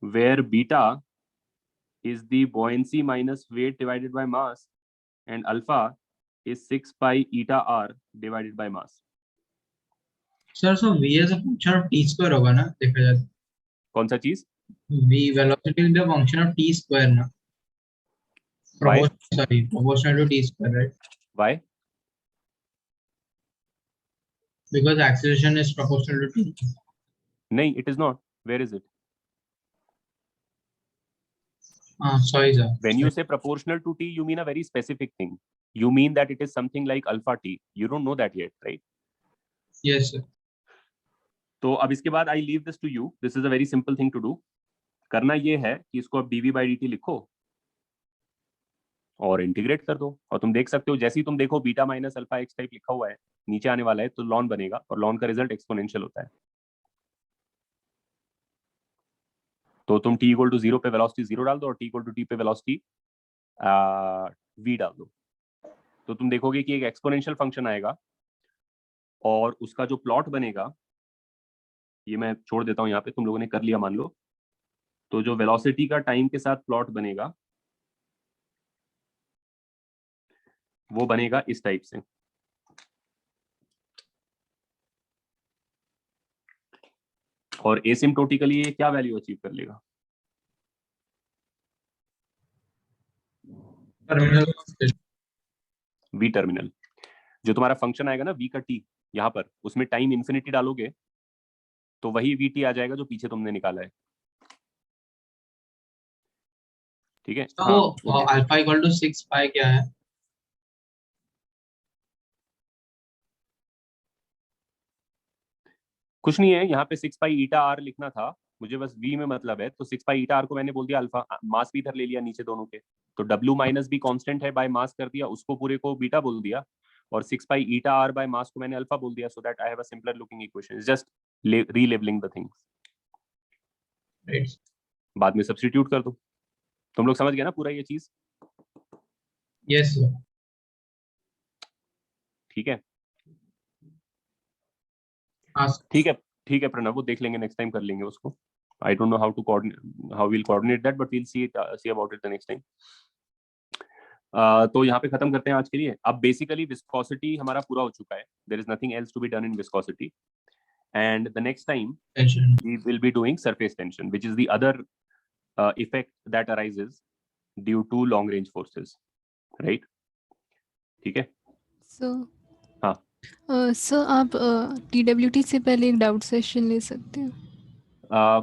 Where beta is the buoyancy minus weight divided by mass and alpha is 6 pi eta r divided by mass. Sir, so v as a function of t square होगा ना, देखा जाए तो? कौन सा चीज? v velocity will be a function of t square ना? Why? Proportional to t square, right? Why? Because acceleration is proportional to t. नहीं, it is not. Where is it? Sorry sir. When you say proportional to t, you mean a very specific thing. You mean that it is something like alpha t. You don't know that yet, right? Yes sir. तो अब इसके बाद I leave this to you. This is a very simple thing to do. करना ये है कि इसको अब dv by dt लिखो और इंटीग्रेट कर दो, और तुम देख सकते हो, जैसे ही तुम देखो beta minus alpha x type लिखा हुआ है, नीचे आने वाला है, तो लॉन बनेगा, और लॉन का रिजल्ट एक्सपोनेंशियल होता है। तो तुम t इक्वल टू 0 पे वेलोसिटी 0 डाल दो, और t इक्वल टू t पे वेलोसिटी v डाल दो, तो तुम देखोगे कि एक एक्सपोनेंशियल फंक्शन आएगा, और उसका जो प्लॉट बनेगा, ये मैं छोड़ देता हूं यहाँ पे, तुम लोगों ने कर लिया मान लो, तो जो वेलोसिटी का टाइम के साथ प्लॉट बनेगा वो बनेगा इस टाइप से। और एसिम्प्टोटिकली ये क्या वैल्यू अचीव कर लेगा? Terminal V terminal. जो तुम्हारा फंक्शन आएगा ना वी का टी यहाँ पर, उसमें टाइम इन्फिनिटी डालोगे तो वही वी टी आ जाएगा जो पीछे तुमने निकाला है। ठीक है। तो अल्फा इक्वल टू 6 पाई क्या है? कुछ नहीं है, यहाँ पे 6 पाई ईटा आर लिखना था, मुझे बस v में मतलब है, तो 6 पाई ईटा आर को मैंने बोल दिया अल्फा, मास भी इधर ले लिया नीचे दोनों के, तो w माइनस बी कांस्टेंट है बाय मास कर दिया, उसको पूरे को बीटा बोल दिया, और 6 पाई ईटा आर बाय मास को मैंने अल्फा बोल दिया, so that I have a simpler looking equation, just relabeling the things. बाद में सब्स्टिट्यूट कर दो। तुम लोग समझ गए ना पूरा ये चीज? Yes sir. ठीक है, हाँ ठीक है, ठीक है प्रणव, वो देख लेंगे, नेक्स्ट टाइम कर लेंगे उसको। I don't know how to coordinate, how we'll coordinate that, but we'll see about it the next time. तो यहाँ पे खत्म करते हैं आज के लिए। अब बेसिकली विस्कोसिटी हमारा पूरा हो चुका है, there is nothing else to be done in viscosity, and the next time tension. we will be doing surface tension, which is the other effect that arises due to long range forces, right? ठीक है। सो हाँ। सर आप TWT से पहले एक डाउट सेशन ले सकते हो?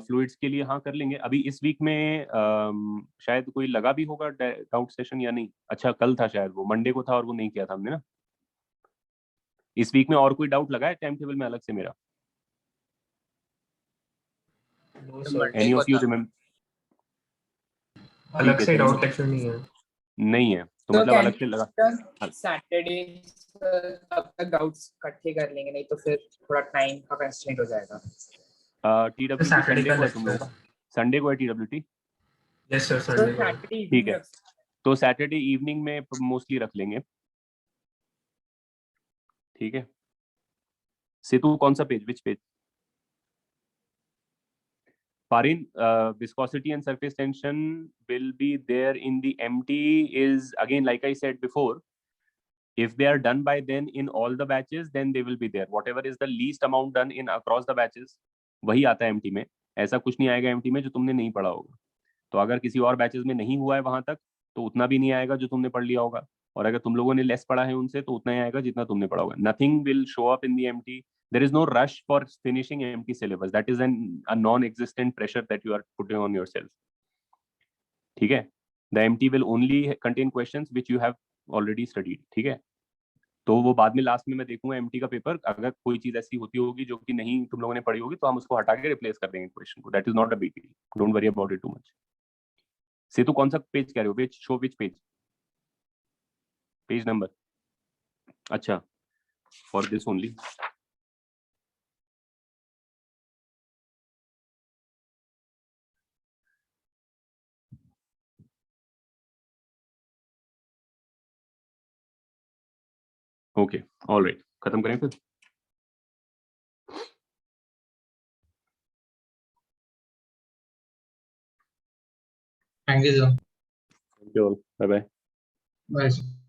फ्लूइड्स के लिए हाँ कर लेंगे। अभी इस वीक में शायद कोई लगा भी होगा डाउट सेशन या नहीं। अच्छा कल था शायद, वो मंडे को था और वो नहीं किया था हमने ना। इस वीक में और कोई डाउट लगा है टाइम टेबल में अलग से मेरा? Any of you remember? अलग से डाउट लेक्चर नहीं है। नहीं है तो मतलब अलग से लगा। सैटरडे तब तक डाउट्स इकट्ठे कर लेंगे, नहीं तो फिर थोड़ा टाइम का कंस्ट्रेंट हो जाएगा। TWT संडे को है तुम लोग? संडे को है TWT? यस सर, संडे को। ठीक है, तो सैटरडे इवनिंग में मोस्टली रख लेंगे। ठीक है। सेतु कौन सा page, which page? Farin, viscosity and surface tension will be there in the MT is again like I said before, if they are done by then in all the batches then they will be there, whatever is the least amount done in across the batches वही आता है MT में, ऐसा कुछ नहीं आएगा MT में जो तुमने नहीं पढ़ा होगा। तो अगर किसी और बैचेस में नहीं हुआ है वहां तक तो उतना भी नहीं आएगा जो तुमने पढ़ लिया होगा, और अगर तुम लोगों ने लेस पढ़ा है उनसे तो उतना ही आएगा जितना तुमने पढ़ा होगा। Nothing will show up in the MT, there is no rush for finishing MT syllabus, that is a non-existent pressure that you are putting on yourself। ठीक है, the MT will only contain questions which you have already studied। ठीक है, तो वो बाद में लास्ट में मैं देखूंगा MT का पेपर, अगर कोई चीज ऐसी होती होगी जो कि नहीं तुम लोगों ने पढ़ी होगी तो हम उसको हटा के रिप्लेस कर देंगे क्वेश्चन को, that is not a big deal, don't worry about it too much. Setu कौन सा पेज कह रहे हो? Page show which page, page number? अच्छा, for this only. Okay, alright, खत्म करें फिर। Thank you sir. Thank you all, bye bye. Bye.